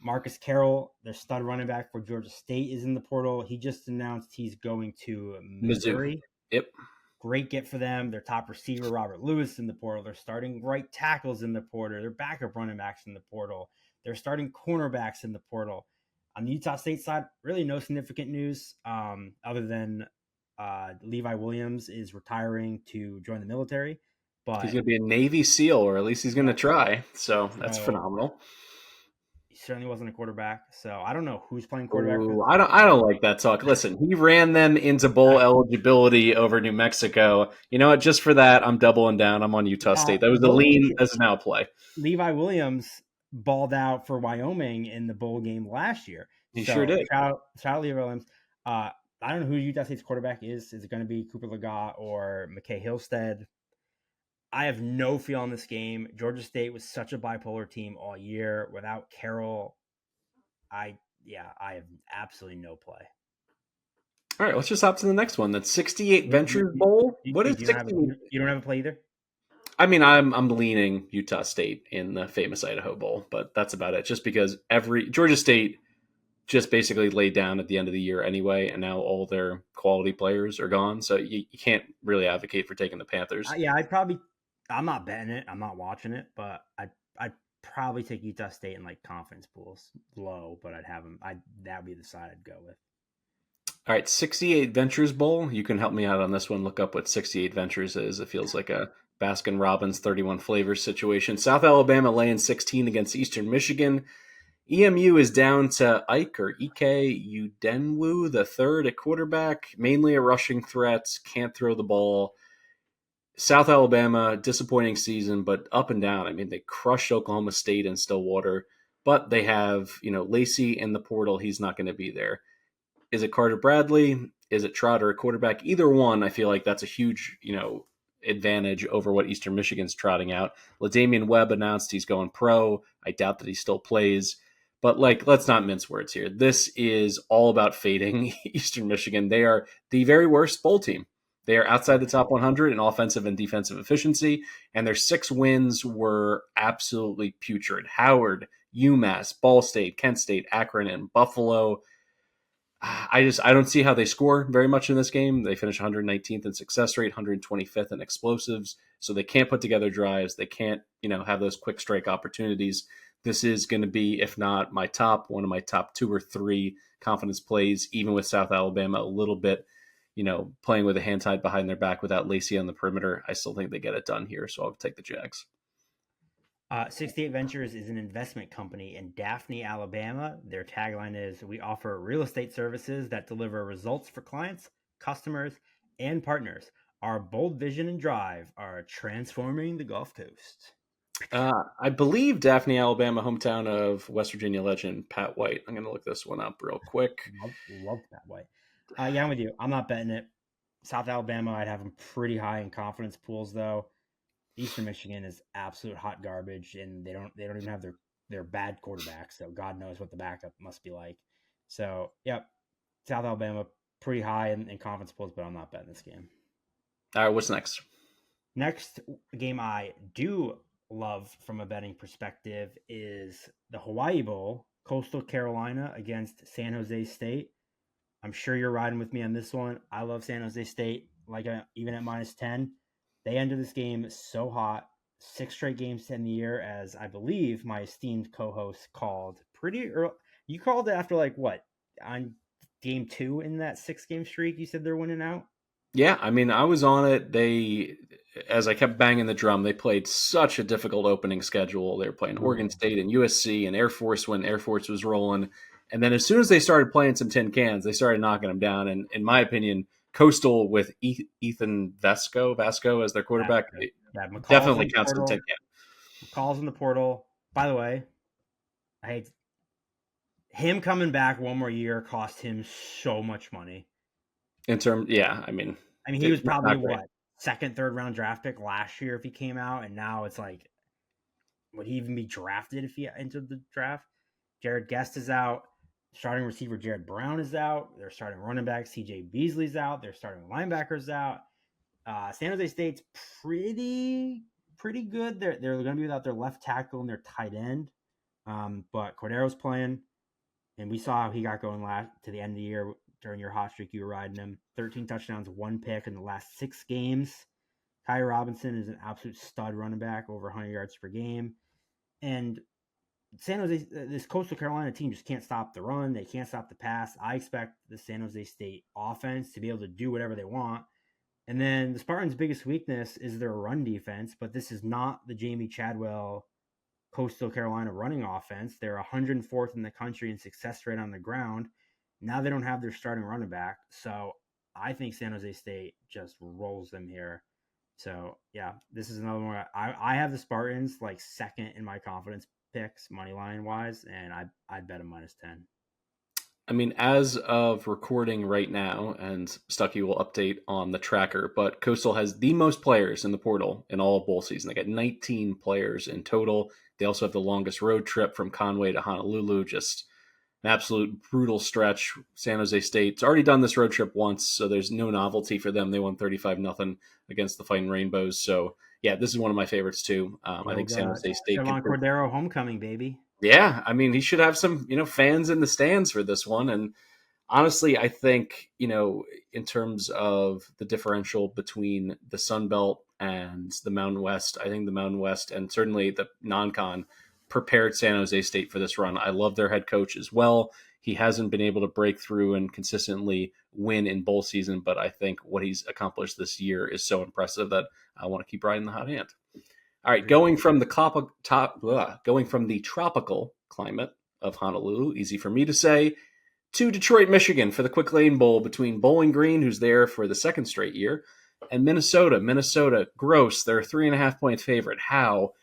Marcus Carroll, their stud running back for Georgia State, is in the portal. He just announced he's going to Missouri. Yep. Great get for them. Their top receiver, Robert Lewis, in the portal. Their starting right tackles in the portal. Their backup running backs in the portal. Their starting cornerbacks in the portal. On the Utah State side, really no significant news other than Levi Williams is retiring to join the military. But he's going to be a Navy SEAL, or at least he's going to try. So that's phenomenal. He certainly wasn't a quarterback, so I don't know who's playing quarterback. Ooh, I don't like that talk. Listen, he ran them into bowl eligibility over New Mexico. You know what? Just for that, I'm doubling down. I'm on Utah State. That was the lean as an outplay. Levi Williams balled out for Wyoming in the bowl game last year. He sure did. Shout out Levi Williams. I don't know who Utah State's quarterback is. Is it going to be Cooper Legat or McKay Hillstead? I have no feel on this game. Georgia State was such a bipolar team all year. Without Carroll, I have absolutely no play. All right, let's just hop to the next one. That's 68 Ventures Bowl. What is 68? You don't have a play either? I mean, I'm leaning Utah State in the famous Idaho Bowl, but that's about it. Just because Georgia State just basically laid down at the end of the year anyway, and now all their quality players are gone, so you can't really advocate for taking the Panthers. I'm not betting it. I'm not watching it, but I'd probably take Utah State in like confidence pools low, but I'd have them. That would be the side I'd go with. All right, 68 Ventures Bowl. You can help me out on this one. Look up what 68 Ventures is. It feels like a Baskin Robbins 31 flavors situation. South Alabama laying 16 against Eastern Michigan. EMU is down to Ike Udenwu, the third at quarterback, mainly a rushing threat, can't throw the ball. South Alabama, disappointing season, but up and down. I mean, they crushed Oklahoma State in Stillwater, but they have, Lacey in the portal. He's not going to be there. Is it Carter Bradley? Is it Trotter, a quarterback? Either one, I feel like that's a huge, advantage over what Eastern Michigan's trotting out. LaDamian Webb announced he's going pro. I doubt that he still plays. But, let's not mince words here. This is all about fading Eastern Michigan. They are the very worst bowl team. They are outside the top 100 in offensive and defensive efficiency, and their 6 wins were absolutely putrid. Howard, UMass, Ball State, Kent State, Akron, and Buffalo. I don't see how they score very much in this game. They finish 119th in success rate, 125th in explosives, so they can't put together drives. They can't, have those quick strike opportunities. This is going to be, if not one of my top 2 or 3 confidence plays, even with South Alabama a little bit, playing with a hand tied behind their back without Lacey on the perimeter. I still think they get it done here, so I'll take the Jags. 68 Ventures is an investment company in Daphne, Alabama. Their tagline is, "We offer real estate services that deliver results for clients, customers, and partners. Our bold vision and drive are transforming the Gulf Coast." I believe Daphne, Alabama, hometown of West Virginia legend Pat White. I'm going to look this one up real quick. Love that way. Yeah, I'm with you. I'm not betting it. South Alabama, I'd have them pretty high in confidence pools, though. Eastern Michigan is absolute hot garbage, and they don't even have their bad quarterback. So God knows what the backup must be like. So yep, South Alabama pretty high in confidence pools, but I'm not betting this game. All right, what's next? Next game I do love from a betting perspective is the Hawaii Bowl, Coastal Carolina against San Jose State. I'm sure you're riding with me on this one. I love San Jose State, even at -10. They ended this game so hot, 6 straight games to end the year, as I believe my esteemed co-host called pretty early. You called it after on game 2 in that 6-game streak? You said they're winning out? Yeah, I mean, I was on it. As I kept banging the drum, they played such a difficult opening schedule. They were playing Oregon State and USC and Air Force when Air Force was rolling. And then as soon as they started playing some tin cans, they started knocking them down. And in my opinion, Coastal with Ethan Vasco as their quarterback, definitely counts the tin can. McCall's in the portal. By the way, I hate him coming back one more year cost him so much money. I mean, he was probably second, third round draft pick last year if he came out, and now it's like, would he even be drafted if he entered the draft? Jared Guest is out. Starting receiver Jared Brown is out. They're starting running back CJ Beasley's out. They're starting linebackers out. San Jose State's pretty good. They're going to be without their left tackle and their tight end. But Cordero's playing, and we saw how he got going to the end of the year during your hot streak. You were riding him. 13 touchdowns, 1 pick in the last 6 games. Kai Robinson is an absolute stud running back, over 100 yards per game. And San Jose, this Coastal Carolina team just can't stop the run. They can't stop the pass. I expect the San Jose State offense to be able to do whatever they want. And then the Spartans' biggest weakness is their run defense, but this is not the Jamie Chadwell Coastal Carolina running offense. They're 104th in the country in success rate on the ground. Now they don't have their starting running back. So I think San Jose State just rolls them here. So yeah, this is another one. I have the Spartans second in my confidence picks money line wise, and I'd bet them -10. I mean, as of recording right now, and Stuckey will update on the tracker, but Coastal has the most players in the portal in all of bowl season. They got 19 players in total. They also have the longest road trip from Conway to Honolulu, just an absolute brutal stretch. San Jose State's already done this road trip once, so there's no novelty for them. They won 35-0 against the Fighting Rainbows. So, yeah, this is one of my favorites, too. I think San Jose State. Come on, Cordero homecoming, baby. Yeah, I mean, he should have some, fans in the stands for this one. And honestly, I think, in terms of the differential between the Sun Belt and the Mountain West, I think the Mountain West and certainly the non-con prepared San Jose State for this run. I love their head coach as well. He hasn't been able to break through and consistently win in bowl season, but I think what he's accomplished this year is so impressive that I want to keep riding the hot hand. All right, going from the tropical climate of Honolulu, easy for me to say, to Detroit, Michigan for the Quick Lane Bowl between Bowling Green, who's there for the 2nd straight year, and Minnesota. Minnesota, gross. They're a 3.5-point favorite. How?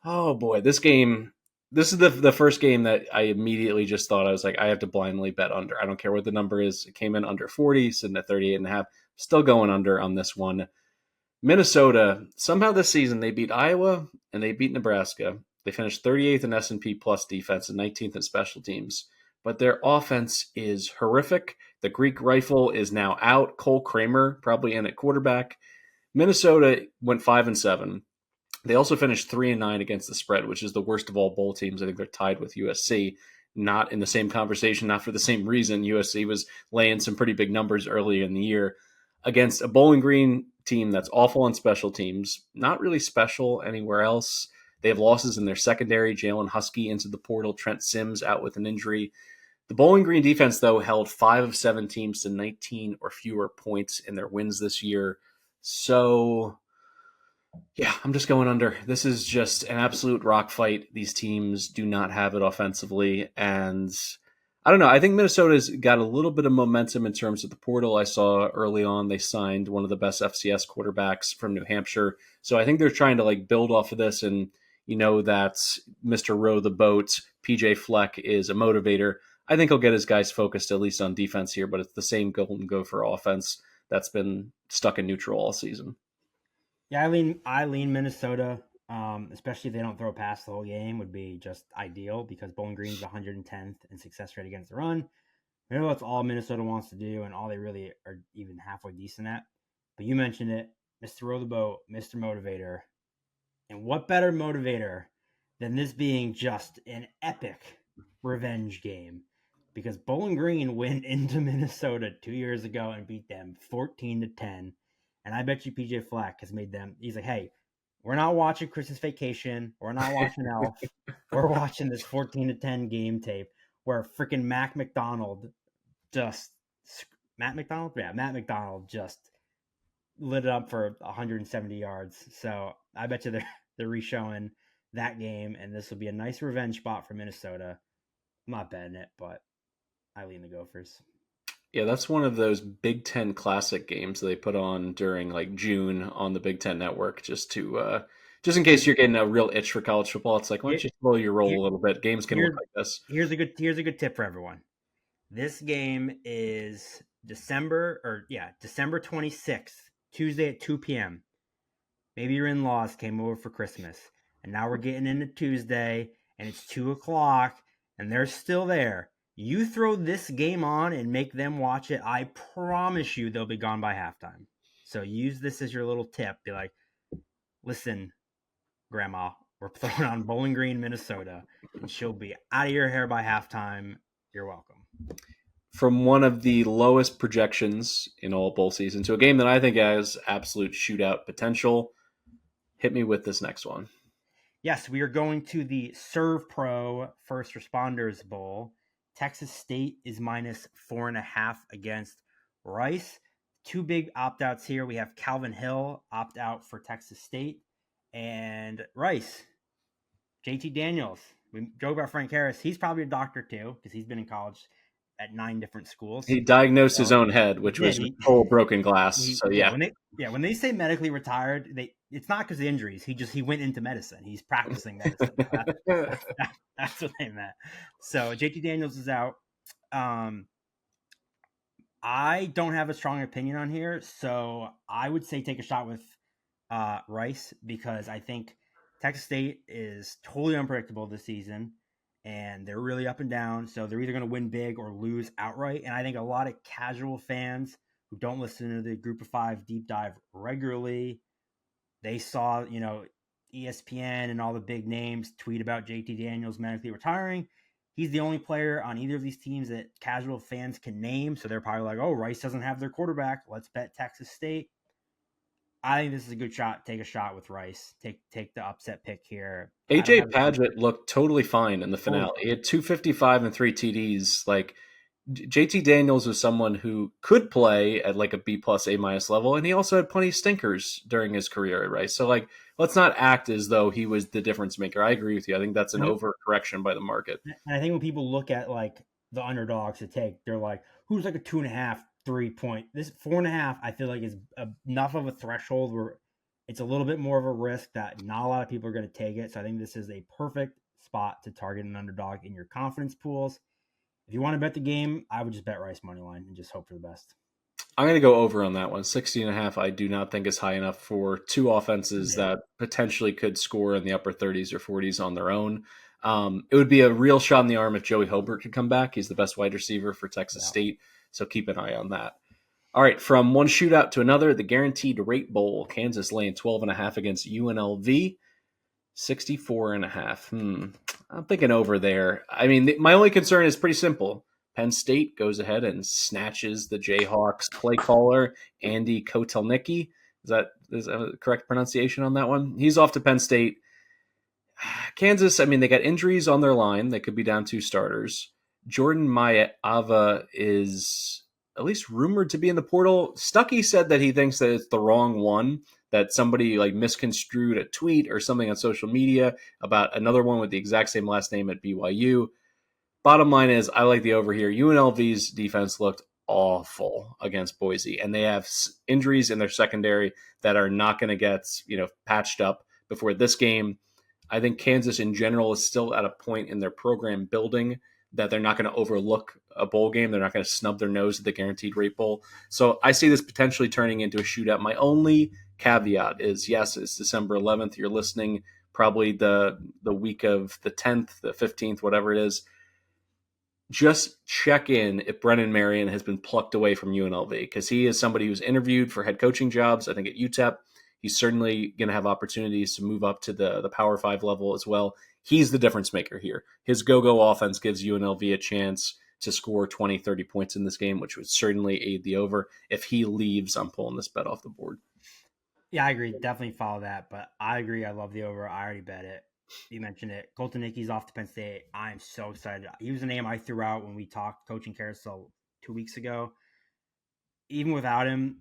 Oh boy, this is the first game that I immediately just thought, I was like, I have to blindly bet under. I don't care what the number is. It came in under 40, sitting at 38.5. Still going under on this one. Minnesota, somehow this season, they beat Iowa and they beat Nebraska. They finished 38th in S&P plus defense and 19th in special teams. But their offense is horrific. The Greek rifle is now out. Cole Kramer probably in at quarterback. Minnesota went 5-7. They also finished 3-9 against the spread, which is the worst of all bowl teams. I think they're tied with USC. Not in the same conversation, not for the same reason. USC was laying some pretty big numbers earlier in the year against a Bowling Green team that's awful on special teams, not really special anywhere else. They have losses in their secondary. Jalen Husky into the portal. Trent Sims out with an injury. The Bowling Green defense, though, held 5 of 7 teams to 19 or fewer points in their wins this year. So Yeah, I'm just going under. This is just an absolute rock fight. These teams do not have it offensively. And I don't know. I think Minnesota's got a little bit of momentum in terms of the portal. I saw early on they signed one of the best FCS quarterbacks from New Hampshire. So I think they're trying to like build off of this. And you know that Mr. Row the Boat, PJ Fleck, is a motivator. I think he'll get his guys focused at least on defense here, but it's the same Golden Gopher offense that's been stuck in neutral all season. Yeah, I lean Minnesota, especially if they don't throw past the whole game, would be just ideal because Bowling Green's 110th in success rate against the run. I know that's all Minnesota wants to do and all they really are even halfway decent at. But you mentioned it, Mr. Row the Boat, Mr. Motivator. And what better motivator than this being just an epic revenge game? Because Bowling Green went into Minnesota 2 years ago and beat them 14-10. And I bet you PJ Fleck has made them. He's like, hey, we're not watching Christmas Vacation. We're not watching Elf. We're watching this 14-10 game tape where freaking Matt McDonald just lit it up for 170 yards. So I bet you they're re-showing that game, and this will be a nice revenge spot for Minnesota. I'm not betting it, but I lean the Gophers. Yeah, that's one of those Big Ten Classic games they put on during like June on the Big Ten Network, just in case you're getting a real itch for college football. It's like, why don't you slow your roll a little bit? Games can look like this. Here's a good tip for everyone. This game is December 26th, Tuesday at 2 p.m. Maybe your in-laws came over for Christmas, and now we're getting into Tuesday, and it's 2 o'clock, and they're still there. You throw this game on and make them watch it, I promise you they'll be gone by halftime. So use this as your little tip. Be like, listen, Grandma, we're throwing on Bowling Green, Minnesota, and she'll be out of your hair by halftime. You're welcome. From one of the lowest projections in all bowl season to a game that I think has absolute shootout potential. Hit me with this next one. Yes, we are going to the Servpro First Responders Bowl. Texas State is -4.5 against Rice. Two big opt-outs here. We have Calvin Hill opt out for Texas State and Rice. JT Daniels. We joke about Frank Harris. He's probably a doctor too because he's been in college at 9 different schools. He diagnosed his own head, which was whole broken glass. When they say medically retired, it's not because of injuries. He went into medicine. He's practicing medicine. That's what they meant. So JT Daniels is out. I don't have a strong opinion on here, so I would say take a shot with Rice because I think Texas State is totally unpredictable this season. And they're really up and down. So they're either going to win big or lose outright. And I think a lot of casual fans who don't listen to the Group of Five deep dive regularly, they saw, ESPN and all the big names tweet about JT Daniels medically retiring. He's the only player on either of these teams that casual fans can name. So they're probably like, oh, Rice doesn't have their quarterback. Let's bet Texas State. I think this is a good shot. Take a shot with Rice. Take the upset pick here. AJ Padgett looked totally fine in the finale. He had 255 and 3 TDs. Like JT Daniels was someone who could play at like a B+ A- level, and he also had plenty of stinkers during his career at Rice. So like, let's not act as though he was the difference maker. I agree with you. I think that's an overcorrection by the market. And I think when people look at like the underdogs to take, they're like, who's like a 2.5, 3 point? This 4.5, I feel like is enough of a threshold where it's a little bit more of a risk that not a lot of people are going to take it. So I think this is a perfect spot to target an underdog in your confidence pools. If you want to bet the game, I would just bet Rice money line and just hope for the best. I'm going to go over on that one. 60.5, I do not think is high enough for two offenses that potentially could score in the upper 30s or 40s on their own. It would be a real shot in the arm if Joey Hobart could come back. He's the best wide receiver for Texas State, so keep an eye on that. All right, from one shootout to another, the Guaranteed Rate Bowl. Kansas laying 12.5 against UNLV. 64.5. I'm thinking over there. I mean, my only concern is pretty simple. Penn State goes ahead and snatches the Jayhawks play caller, Andy Kotelnicki. Is that a correct pronunciation on that one? He's off to Penn State. Kansas, I mean, they got injuries on their line. They could be down 2 starters. Jordan Maia-Ava is at least rumored to be in the portal. Stuckey said that he thinks that it's the wrong one, that somebody like misconstrued a tweet or something on social media about another one with the exact same last name at BYU. Bottom line is, I like the over here. UNLV's defense looked awful against Boise, and they have injuries in their secondary that are not going to get patched up before this game. I think Kansas in general is still at a point in their program building that they're not going to overlook a bowl game. They're not going to snub their nose at the Guaranteed Rate Bowl. So I see this potentially turning into a shootout. My only caveat is, yes, it's December 11th. You're listening probably the week of the 10th, the 15th, whatever it is. Just check in if Brennan Marion has been plucked away from UNLV, because he is somebody who's interviewed for head coaching jobs, I think, at UTEP. He's certainly going to have opportunities to move up to the Power 5 level as well. He's the difference maker here. His go-go offense gives UNLV a chance to score 20, 30 points in this game, which would certainly aid the over. If he leaves, I'm pulling this bet off the board. Yeah, I agree. Definitely follow that. But I agree. I love the over. I already bet it. You mentioned it. Colton Nicky's off to Penn State. I'm so excited. He was a name I threw out when we talked coaching carousel 2 weeks ago. Even without him,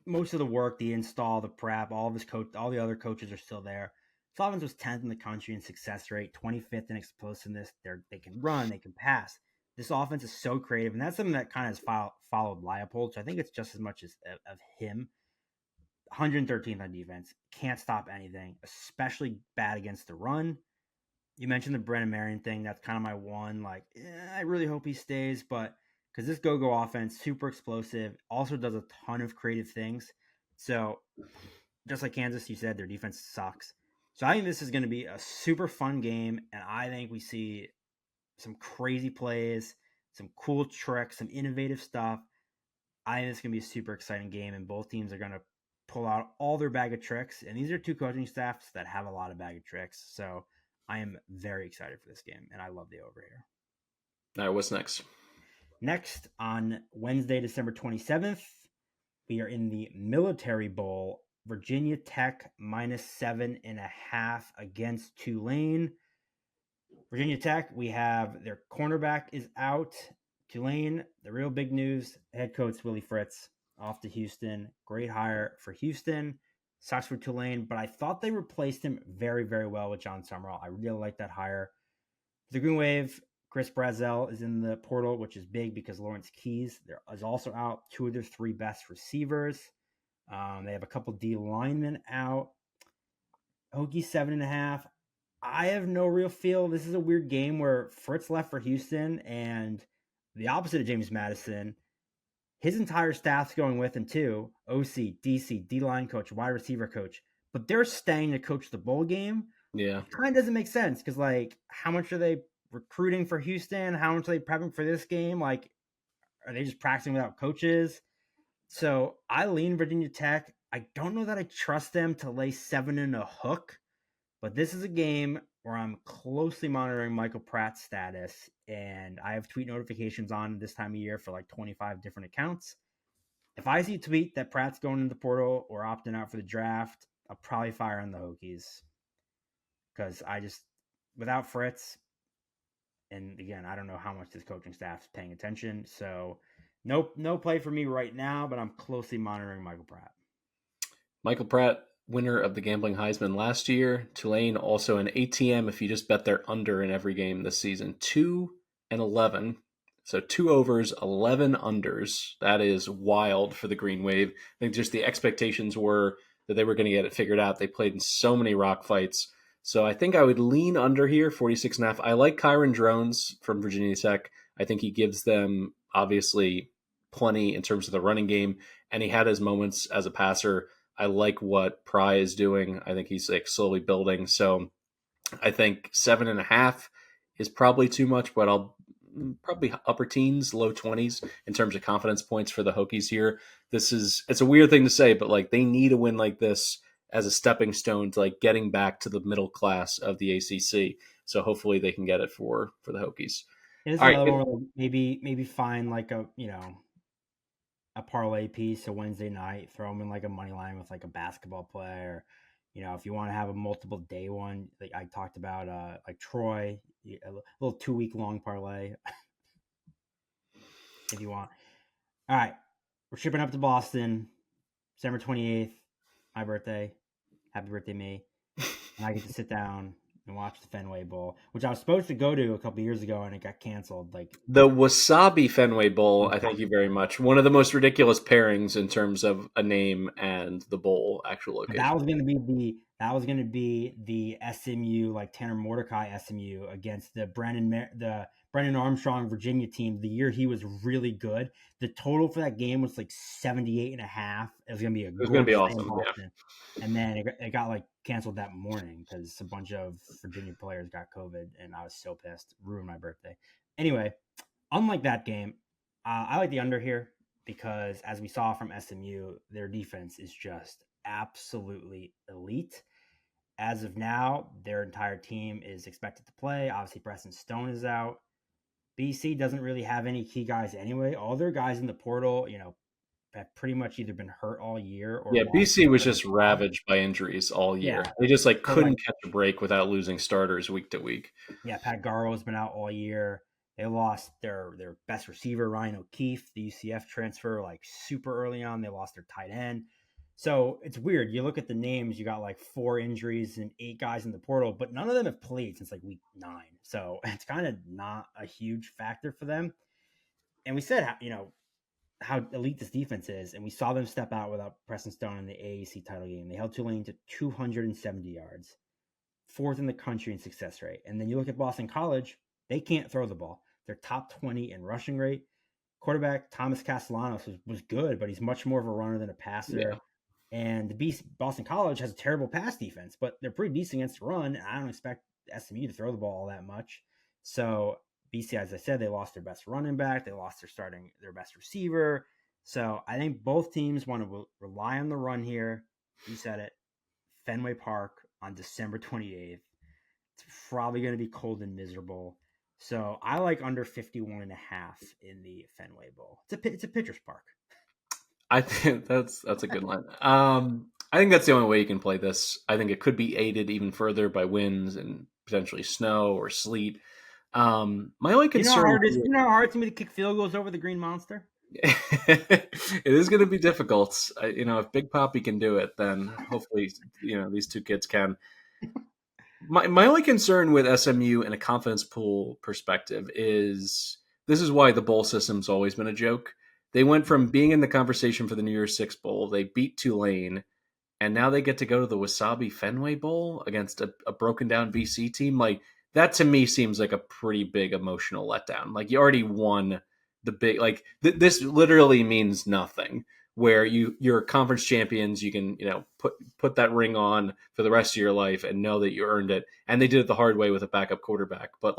most of the work, the install, the prep, all of his all the other coaches are still there. Sullivan's was 10th in the country in success rate, 25th in explosiveness. They can run, they can pass. This offense is so creative, and that's something that kind of has followed Leipold. So I think it's just as much as of him. 113th on defense, can't stop anything, especially bad against the run. You mentioned the Brennan Marion thing. That's kind of my one. I really hope he stays, but because this go-go offense, super explosive, also does a ton of creative things. So just like Kansas, you said, their defense sucks. So I think this is going to be a super fun game, and I think we see some crazy plays, some cool tricks, some innovative stuff. I think it's going to be a super exciting game, and both teams are going to pull out all their bag of tricks. And these are two coaching staffs that have a lot of bag of tricks. So I am very excited for this game, and I love the over here. All right, what's next? Next, on Wednesday, December 27th, we are in the Military Bowl. Virginia Tech -7.5 against Tulane. Virginia Tech, we have their cornerback is out. Tulane, the real big news, head coach Willie Fritz off to Houston. Great hire for Houston. Sucks for Tulane, but I thought they replaced him very, very well with John Summerall. I really like that hire. The Green Wave, Chris Brazzell is in the portal, which is big because Lawrence Keys is also out. 2 of their 3 best receivers. They have a couple D linemen out. Hokies 7.5. I have no real feel. This is a weird game where Fritz left for Houston, and the opposite of James Madison, his entire staff's going with him too. OC, DC, D-line coach, wide receiver coach. But they're staying to coach the bowl game. Yeah. It kind of doesn't make sense because, how much are they recruiting for Houston? How much are they prepping for this game? Are they just practicing without coaches? So I lean Virginia Tech. I don't know that I trust them to lay 7 in a hook, but this is a game where I'm closely monitoring Michael Pratt's status, and I have tweet notifications on this time of year for 25 different accounts. If I see a tweet that Pratt's going into the portal or opting out for the draft, I'll probably fire on the Hokies. Because without Fritz, and again, I don't know how much this coaching staff's paying attention. So no play for me right now, but I'm closely monitoring Michael Pratt. Michael Pratt, winner of the Gambling Heisman last year. Tulane also an ATM if you just bet their under in every game this season. 2-11. So 2 overs, 11 unders. That is wild for the Green Wave. I think just the expectations were that they were going to get it figured out. They played in so many rock fights. So I think I would lean under here, 46.5. I like Kyron Drones from Virginia Tech. I think he gives them, obviously, plenty in terms of the running game. And he had his moments as a passer. I like what Pry is doing. I think he's slowly building. So I think 7.5 is probably too much, but I'll probably upper teens, low 20s in terms of confidence points for the Hokies here. It's a weird thing to say, but they need a win like this as a stepping stone to getting back to the middle class of the ACC. So hopefully they can get it for the Hokies. It is another one where maybe find a parlay piece a Wednesday night, throw them in a money line with a basketball player. If you want to have a multiple day one, I talked about Troy, a little 2-week long parlay if you want. All right, we're shipping up to Boston, December 28th, my birthday. Happy birthday, me. And I get to sit down and watch the Fenway Bowl, which I was supposed to go to a couple years ago, and it got canceled. The Wasabi Fenway Bowl, I thank you very much. One of the most ridiculous pairings in terms of a name and the bowl actual location. That was going to be the SMU, like Tanner Mordecai SMU against the Brendan Armstrong Virginia team. The year he was really good. The total for that game was like 78.5. It was going to be It was going to be awesome. Yeah. And then it got like canceled that morning because a bunch of Virginia players got COVID, and I was so pissed. Ruined my birthday. Anyway, unlike that game, I like the under here because, as we saw from SMU, their defense is just absolutely elite. As of now, their entire team is expected to play. Obviously, Preston Stone is out. BC doesn't really have any key guys anyway. All their guys in the portal, have pretty much either been hurt all year or BC was just ravaged by injuries all year. Yeah. They just couldn't catch a break without losing starters week to week. Yeah, Pat Garro's been out all year. They lost their best receiver, Ryan O'Keefe, the UCF transfer, super early on. They lost their tight end. So it's weird. You look at the names, you got 4 injuries and 8 guys in the portal, but none of them have played since week 9. So it's kind of not a huge factor for them. And we said, how elite this defense is, and we saw them step out without Preston Stone in the AAC title game. They held Tulane to 270 yards, 4th in the country in success rate. And then you look at Boston College, they can't throw the ball. They're top 20 in rushing rate. Quarterback Thomas Castellanos was good, but he's much more of a runner than a passer. Yeah. And Boston College has a terrible pass defense, but they're pretty decent against the run. And I don't expect SMU to throw the ball all that much. So BC, as I said, they lost their best running back. They lost their best receiver. So I think both teams want to rely on the run here. You said it. Fenway Park on December 28th. It's probably going to be cold and miserable. So I like under 51.5 in the Fenway Bowl. It's a pitcher's park. I think that's a good line. I think that's the only way you can play this. I think it could be aided even further by winds and potentially snow or sleet. My only concern, you know how hard it's going to be to kick field goals over the Green Monster? It is going to be difficult. If Big Papi can do it, then hopefully, these two kids can. My only concern with SMU in a confidence pool perspective is this is why the bowl system's always been a joke. They went from being in the conversation for the New Year's Six Bowl, they beat Tulane, and now they get to go to the Wasabi Fenway Bowl against a broken down BC team. That to me seems like a pretty big emotional letdown. You already won the big, this literally means nothing. Where you're conference champions, you can put that ring on for the rest of your life and know that you earned it. And they did it the hard way with a backup quarterback. But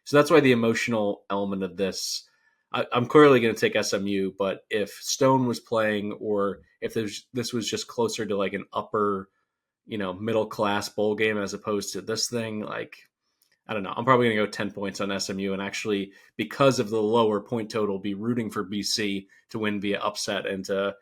so that's why the emotional element of this. I'm clearly going to take SMU, but if Stone was playing, or if this was just closer to an upper, middle class bowl game as opposed to this thing, I don't know. I'm probably going to go 10 points on SMU, and actually, because of the lower point total, be rooting for BC to win via upset and to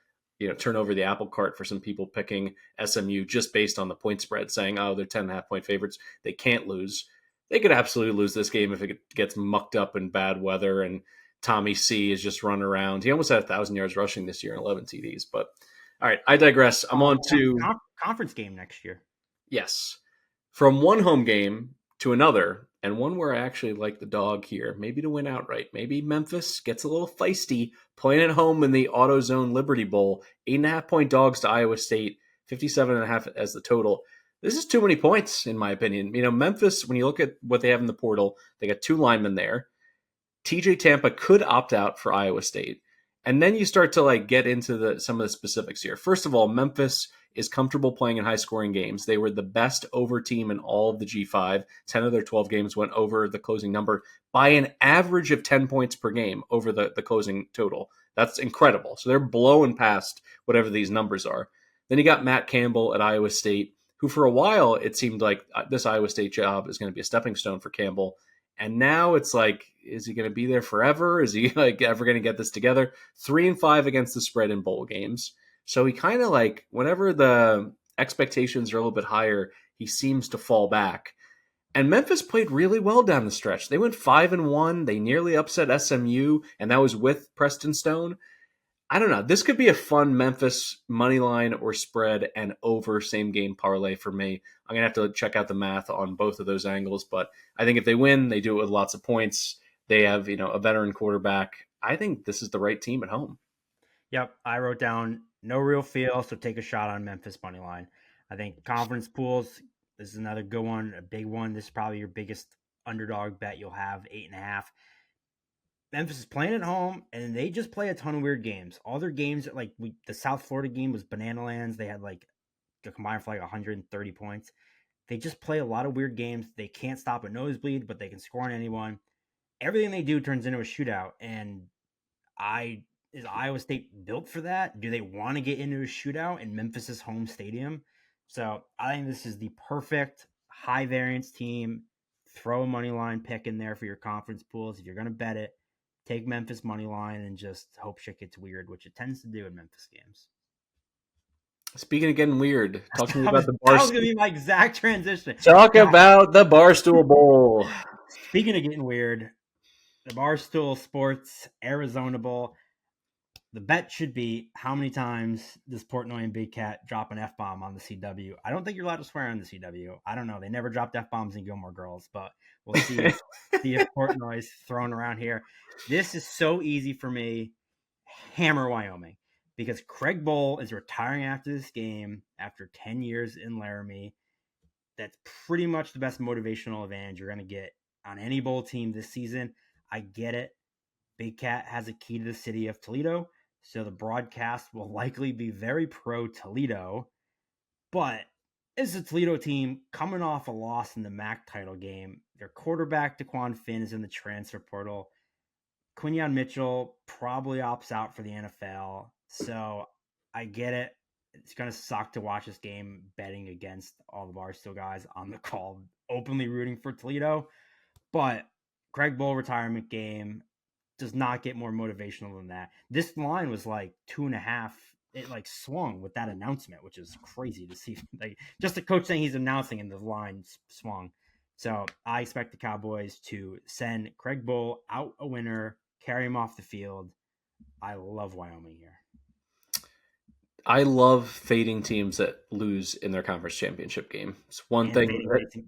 turn over the apple cart for some people picking SMU just based on the point spread, saying, oh, they're 10.5 point favorites. They can't lose. They could absolutely lose this game if it gets mucked up in bad weather and Tommy C is just running around. He almost had 1,000 yards rushing this year and 11 TDs. But all right, I digress. I'm on to conference game next year. Yes, from one home game to another, and one where I actually like the dog here, maybe to win outright. Maybe Memphis gets a little feisty playing at home in the Autozone Liberty Bowl. 8.5 point dogs to Iowa State, 57.5 as the total. This is too many points, in my opinion. Memphis, when you look at what they have in the portal, they got 2 linemen there. TJ Tampa could opt out for Iowa State. And then you start to get into some of the specifics here. First of all, Memphis is comfortable playing in high-scoring games. They were the best over team in all of the G5. 10 of their 12 games went over the closing number by an average of 10 points per game over the closing total. That's incredible. So they're blowing past whatever these numbers are. Then you got Matt Campbell at Iowa State, who for a while it seemed like this Iowa State job is going to be a stepping stone for Campbell. And now it's is he going to be there forever? Is he ever going to get this together? 3-5 against the spread in bowl games. So he kind of whenever the expectations are a little bit higher, he seems to fall back. And Memphis played really well down the stretch. They went 5-1. They nearly upset SMU, and that was with Preston Stone. I don't know. This could be a fun Memphis money line or spread and over same game parlay for me. I'm going to have to check out the math on both of those angles, but I think if they win, they do it with lots of points. They have, a veteran quarterback. I think this is the right team at home. Yep, I wrote down no real feel, so take a shot on Memphis money line. I think conference pools, this is another good one, a big one. This is probably your biggest underdog bet you'll have, 8.5. Memphis is playing at home, and they just play a ton of weird games. All their games, the South Florida game was Banana Lands. They had a combined for 130 points. They just play a lot of weird games. They can't stop a nosebleed, but they can score on anyone. Everything they do turns into a shootout, and is Iowa State built for that? Do they want to get into a shootout in Memphis's home stadium? So I think this is the perfect high variance team. Throw a money line pick in there for your conference pools. If you're going to bet it, take Memphis money line and just hope shit gets weird, which it tends to do in Memphis games. Speaking of getting weird, talk to me about the Barstool. That was going to be my exact transition. Talk about the Barstool Bowl. Speaking of getting weird, the Barstool Sports Arizona Bowl. The bet should be how many times does Portnoy and Big Cat drop an F-bomb on the CW? I don't think you're allowed to swear on the CW. I don't know. They never dropped F-bombs in Gilmore Girls, but we'll see if Portnoy's thrown around here. This is so easy for me. Hammer Wyoming. Because Craig Bowl is retiring after this game after 10 years in Laramie. That's pretty much the best motivational advantage you're going to get on any bowl team this season. I get it. Big Cat has a key to the city of Toledo, so the broadcast will likely be very pro-Toledo. But it's a Toledo team coming off a loss in the MAC title game. Their quarterback, DeQuan Finn, is in the transfer portal. Quinyon Mitchell probably opts out for the NFL. So I get it. It's going to suck to watch this game betting against all the Barstool guys on the call, openly rooting for Toledo. But Craig Bowl retirement game does not get more motivational than that. This line was 2.5. It swung with that announcement, which is crazy to see. Just the coach saying he's announcing and the line swung. So I expect the Cowboys to send Craig Bowl out a winner, carry him off the field. I love Wyoming here. I love fading teams that lose in their conference championship game. It's one thing.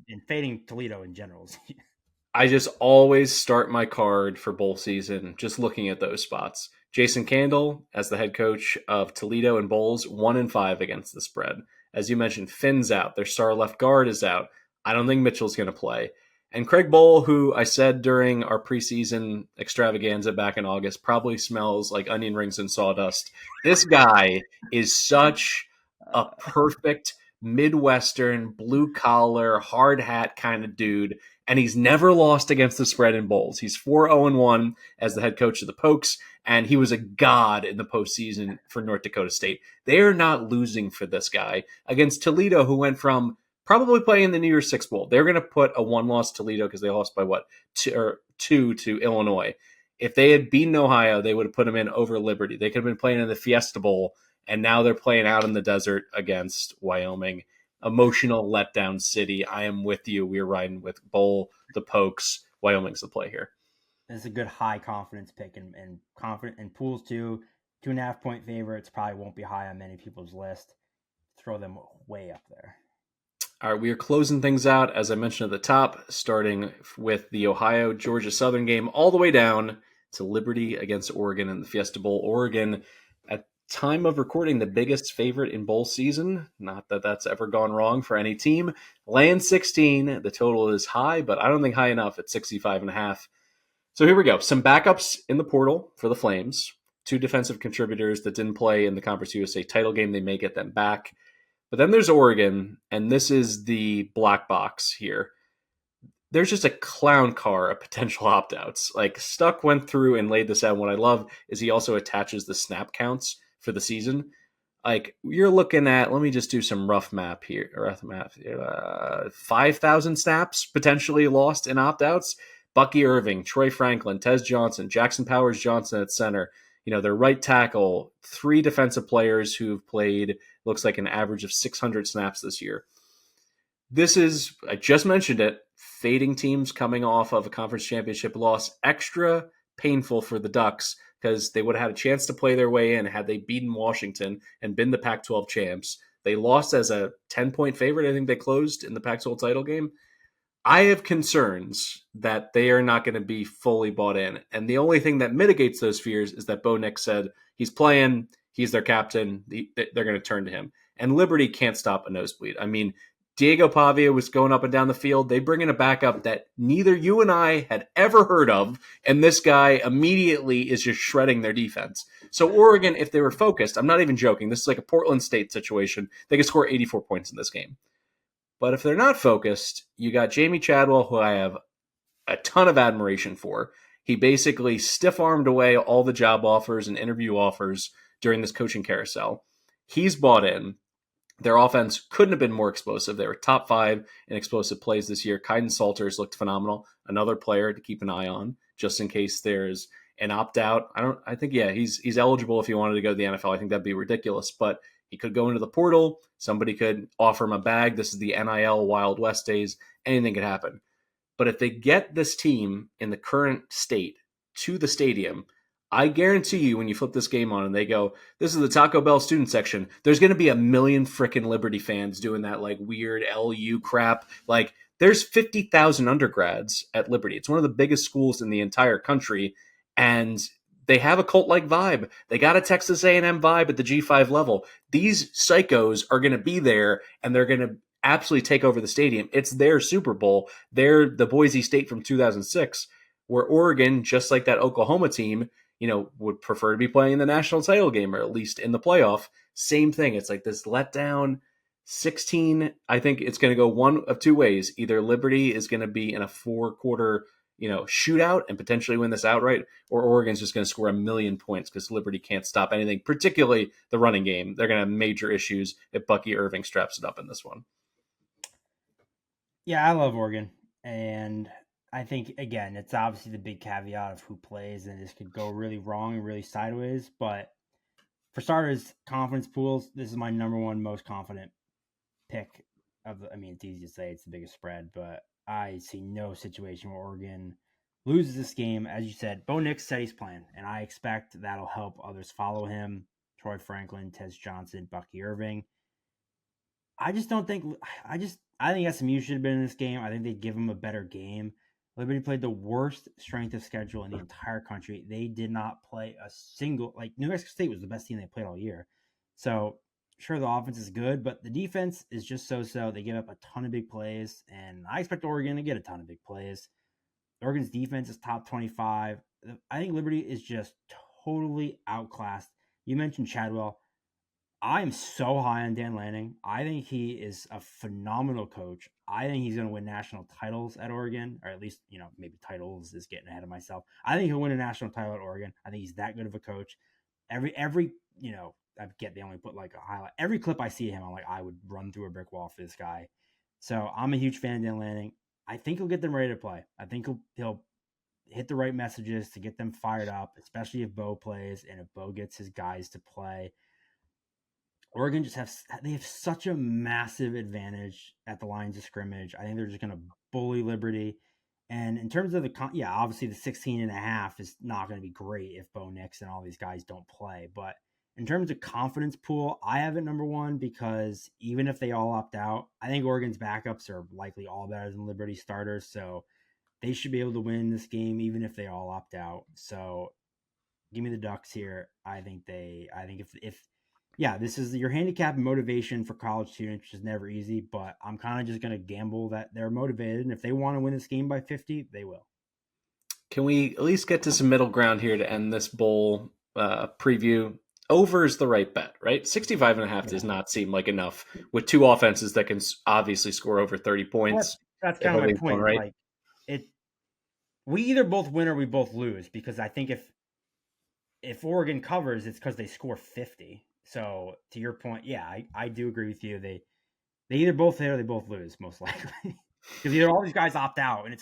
And fading Toledo in general. I just always start my card for bowl season just looking at those spots. Jason Candle, as the head coach of Toledo and Bowls, 1-5 against the spread. As you mentioned, Finn's out. Their star left guard is out. I don't think Mitchell's going to play. And Craig Bowl, who I said during our preseason extravaganza back in August, probably smells like onion rings and sawdust. This guy is such a perfect Midwestern, blue-collar, hard hat kind of dude, and he's never lost against the spread in bowls. He's 4-0-1 as the head coach of the Pokes, and he was a god in the postseason for North Dakota State. They are not losing for this guy against Toledo, who went from probably playing the New Year's Six Bowl. They're going to put a one-loss Toledo because they lost by two to Illinois. If they had beaten Ohio, they would have put them in over Liberty. They could have been playing in the Fiesta Bowl, and now they're playing out in the desert against Wyoming. Emotional letdown city. I am with you. We're riding with Bowl, the Pokes. Wyoming's the play here. It's a good high confidence pick and confident in pools too. 2.5 point favorites probably won't be high on many people's list. Throw them way up there. All right, we are closing things out, as I mentioned at the top, starting with the Ohio-Georgia Southern game all the way down to Liberty against Oregon in the Fiesta Bowl. Oregon, at time of recording, the biggest favorite in bowl season. Not that that's ever gone wrong for any team. Laying 16. The total is high, but I don't think high enough at 65.5. So here we go. Some backups in the portal for the Flames. 2 defensive contributors that didn't play in the Conference USA title game. They may get them back. But then there's Oregon, and this is the black box here. There's just a clown car of potential opt-outs. Stuck went through and laid this out. What I love is he also attaches the snap counts for the season. You're looking at, let me just do some rough math here. 5,000 snaps potentially lost in opt-outs. Bucky Irving, Troy Franklin, Tez Johnson, Jackson Powers Johnson at center. Their right tackle, 3 defensive players who've played, looks like an average of 600 snaps this year. This is, I just mentioned it, fading teams coming off of a conference championship loss. Extra painful for the Ducks because they would have had a chance to play their way in had they beaten Washington and been the Pac-12 champs. They lost as a 10-point favorite. I think they closed in the Pac-12 title game. I have concerns that they are not going to be fully bought in. And the only thing that mitigates those fears is that Bo Nix said he's playing, he's their captain, they're going to turn to him. And Liberty can't stop a nosebleed. I mean, Diego Pavia was going up and down the field. They bring in a backup that neither you and I had ever heard of, and this guy immediately is just shredding their defense. So Oregon, if they were focused, I'm not even joking, this is like a Portland State situation, they could score 84 points in this game. But if they're not focused, you got Jamie Chadwell, who I have a ton of admiration for. He basically stiff-armed away all the job offers and interview offers during this coaching carousel. He's bought in. Their offense couldn't have been more explosive. They were top 5 in explosive plays this year. Kaiden Salters looked phenomenal. Another player to keep an eye on, just in case there's an opt-out. I think he's eligible if he wanted to go to the NFL. I think that'd be ridiculous, but he could go into the portal. Somebody could offer him a bag. This is the NIL Wild West days. Anything could happen. But if they get this team in the current state to the stadium, I guarantee you when you flip this game on and they go, this is the Taco Bell student section, there's going to be a million freaking Liberty fans doing that like weird LU crap. Like there's 50,000 undergrads at Liberty. It's one of the biggest schools in the entire country. And they have a cult-like vibe. They got a Texas A&M vibe at the G5 level. These psychos are going to be there, and they're going to absolutely take over the stadium. It's their Super Bowl. They're the Boise State from 2006, where Oregon, just like that Oklahoma team, would prefer to be playing in the national title game, or at least in the playoff. Same thing. It's like this letdown 16. I think it's going to go one of two ways. Either Liberty is going to be in a 4-quarter shootout and potentially win this outright, or Oregon's just going to score a million points because Liberty can't stop anything, particularly the running game. They're going to have major issues if Bucky Irving straps it up in this one. Yeah, I love Oregon. And I think, again, it's obviously the big caveat of who plays, and this could go really wrong and really sideways. But for starters, confidence pools, this is my number one most confident pick it's easy to say it's the biggest spread, but I see no situation where Oregon loses this game. As you said, Bo Nix said he's playing, and I expect that'll help others follow him. Troy Franklin, Tez Johnson, Bucky Irving. I think SMU should have been in this game. I think they'd give him a better game. Liberty played the worst strength of schedule in the entire country. They did not play a single, New Mexico State was the best team they played all year. So sure, the offense is good, but the defense is just so-so. They give up a ton of big plays, and I expect Oregon to get a ton of big plays. Oregon's defense is top 25. I think Liberty is just totally outclassed. You mentioned Chadwell. I am so high on Dan Lanning. I think he is a phenomenal coach. I think he's going to win national titles at Oregon, or at least, maybe titles is getting ahead of myself. I think he'll win a national title at Oregon. I think he's that good of a coach. Every I get they only put like a highlight. Every clip I see him, I'm like, I would run through a brick wall for this guy. So I'm a huge fan of Dan Lanning. I think he'll get them ready to play. I think he'll hit the right messages to get them fired up, especially if Bo plays and if Bo gets his guys to play. Oregon they have such a massive advantage at the lines of scrimmage. I think they're just going to bully Liberty. And in terms of obviously the 16.5 is not going to be great if Bo Nix and all these guys don't play, but in terms of confidence pool, I have it number one because even if they all opt out, I think Oregon's backups are likely all better than Liberty starters. So they should be able to win this game even if they all opt out. So give me the Ducks here. I think this is your handicap and motivation for college students, which is never easy, but I'm kind of just going to gamble that they're motivated. And if they want to win this game by 50, they will. Can we at least get to some middle ground here to end this bowl preview? Over is the right bet, right? 65.5 does not seem like enough with two offenses that can obviously score over 30 points. That's kind of my point. Right? We either both win or we both lose, because I think if Oregon covers, it's because they score 50. So to your point, I do agree with you. They either both hit or they both lose, most likely, because either all these guys opt out and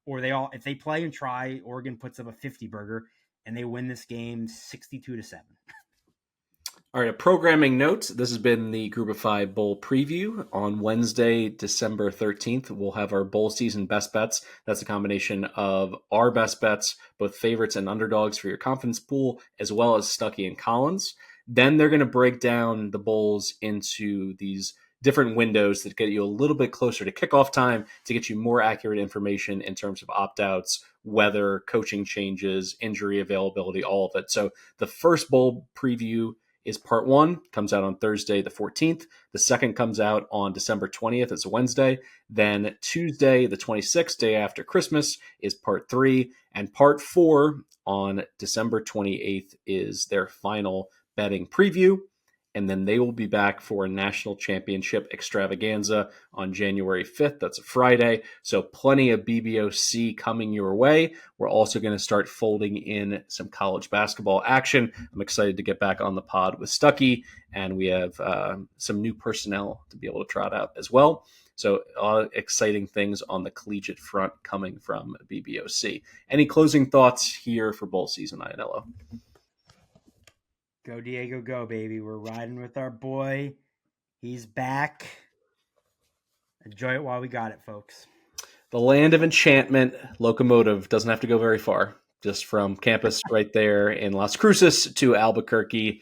or if they play and try, Oregon puts up a 50 burger and they win this game 62-7. All right, a programming note. This has been the Group of Five Bowl preview. On Wednesday, December 13th, we'll have our bowl season best bets. That's a combination of our best bets, both favorites and underdogs for your confidence pool, as well as Stuckey and Collins. Then they're going to break down the bowls into these different windows that get you a little bit closer to kickoff time to get you more accurate information in terms of opt-outs, weather, coaching changes, injury availability, all of it. So the first bowl preview is part one, comes out on Thursday the 14th. The second comes out on December 20th. It's a Wednesday. Then Tuesday the 26th, day after Christmas, is part three. And part four on December 28th is their final betting preview. And then they will be back for a national championship extravaganza on January 5th. That's a Friday. So plenty of BBOC coming your way. We're also going to start folding in some college basketball action. I'm excited to get back on the pod with Stuckey, and we have some new personnel to be able to trot out as well. So exciting things on the collegiate front coming from BBOC. Any closing thoughts here for bowl season, Ianello? Go Diego, go baby. We're riding with our boy. He's back. Enjoy it while we got it, folks. The land of enchantment locomotive doesn't have to go very far, just from campus right there in Las Cruces to Albuquerque.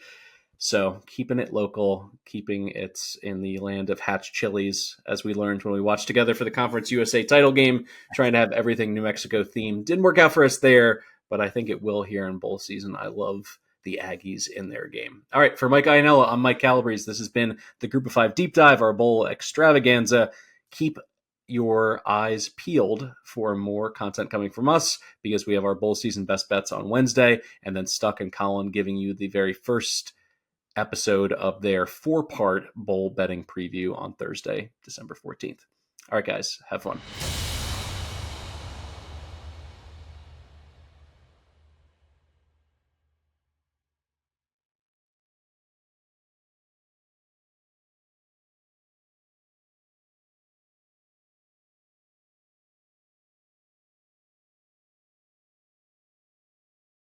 So keeping it local, keeping it in the land of hatch chilies, as we learned when we watched together for the Conference USA title game, trying to have everything New Mexico themed. Didn't work out for us there, but I think it will here in bowl season. I love the Aggies in their game. All right, for Mike Ianello, I'm Mike Calabrese. This has been the Group of Five Deep Dive, our bowl extravaganza. Keep your eyes peeled for more content coming from us, because we have our bowl season best bets on Wednesday, and then Stuck and Colin giving you the very first episode of their 4-part bowl betting preview on Thursday, December 14th. All right, guys, have fun.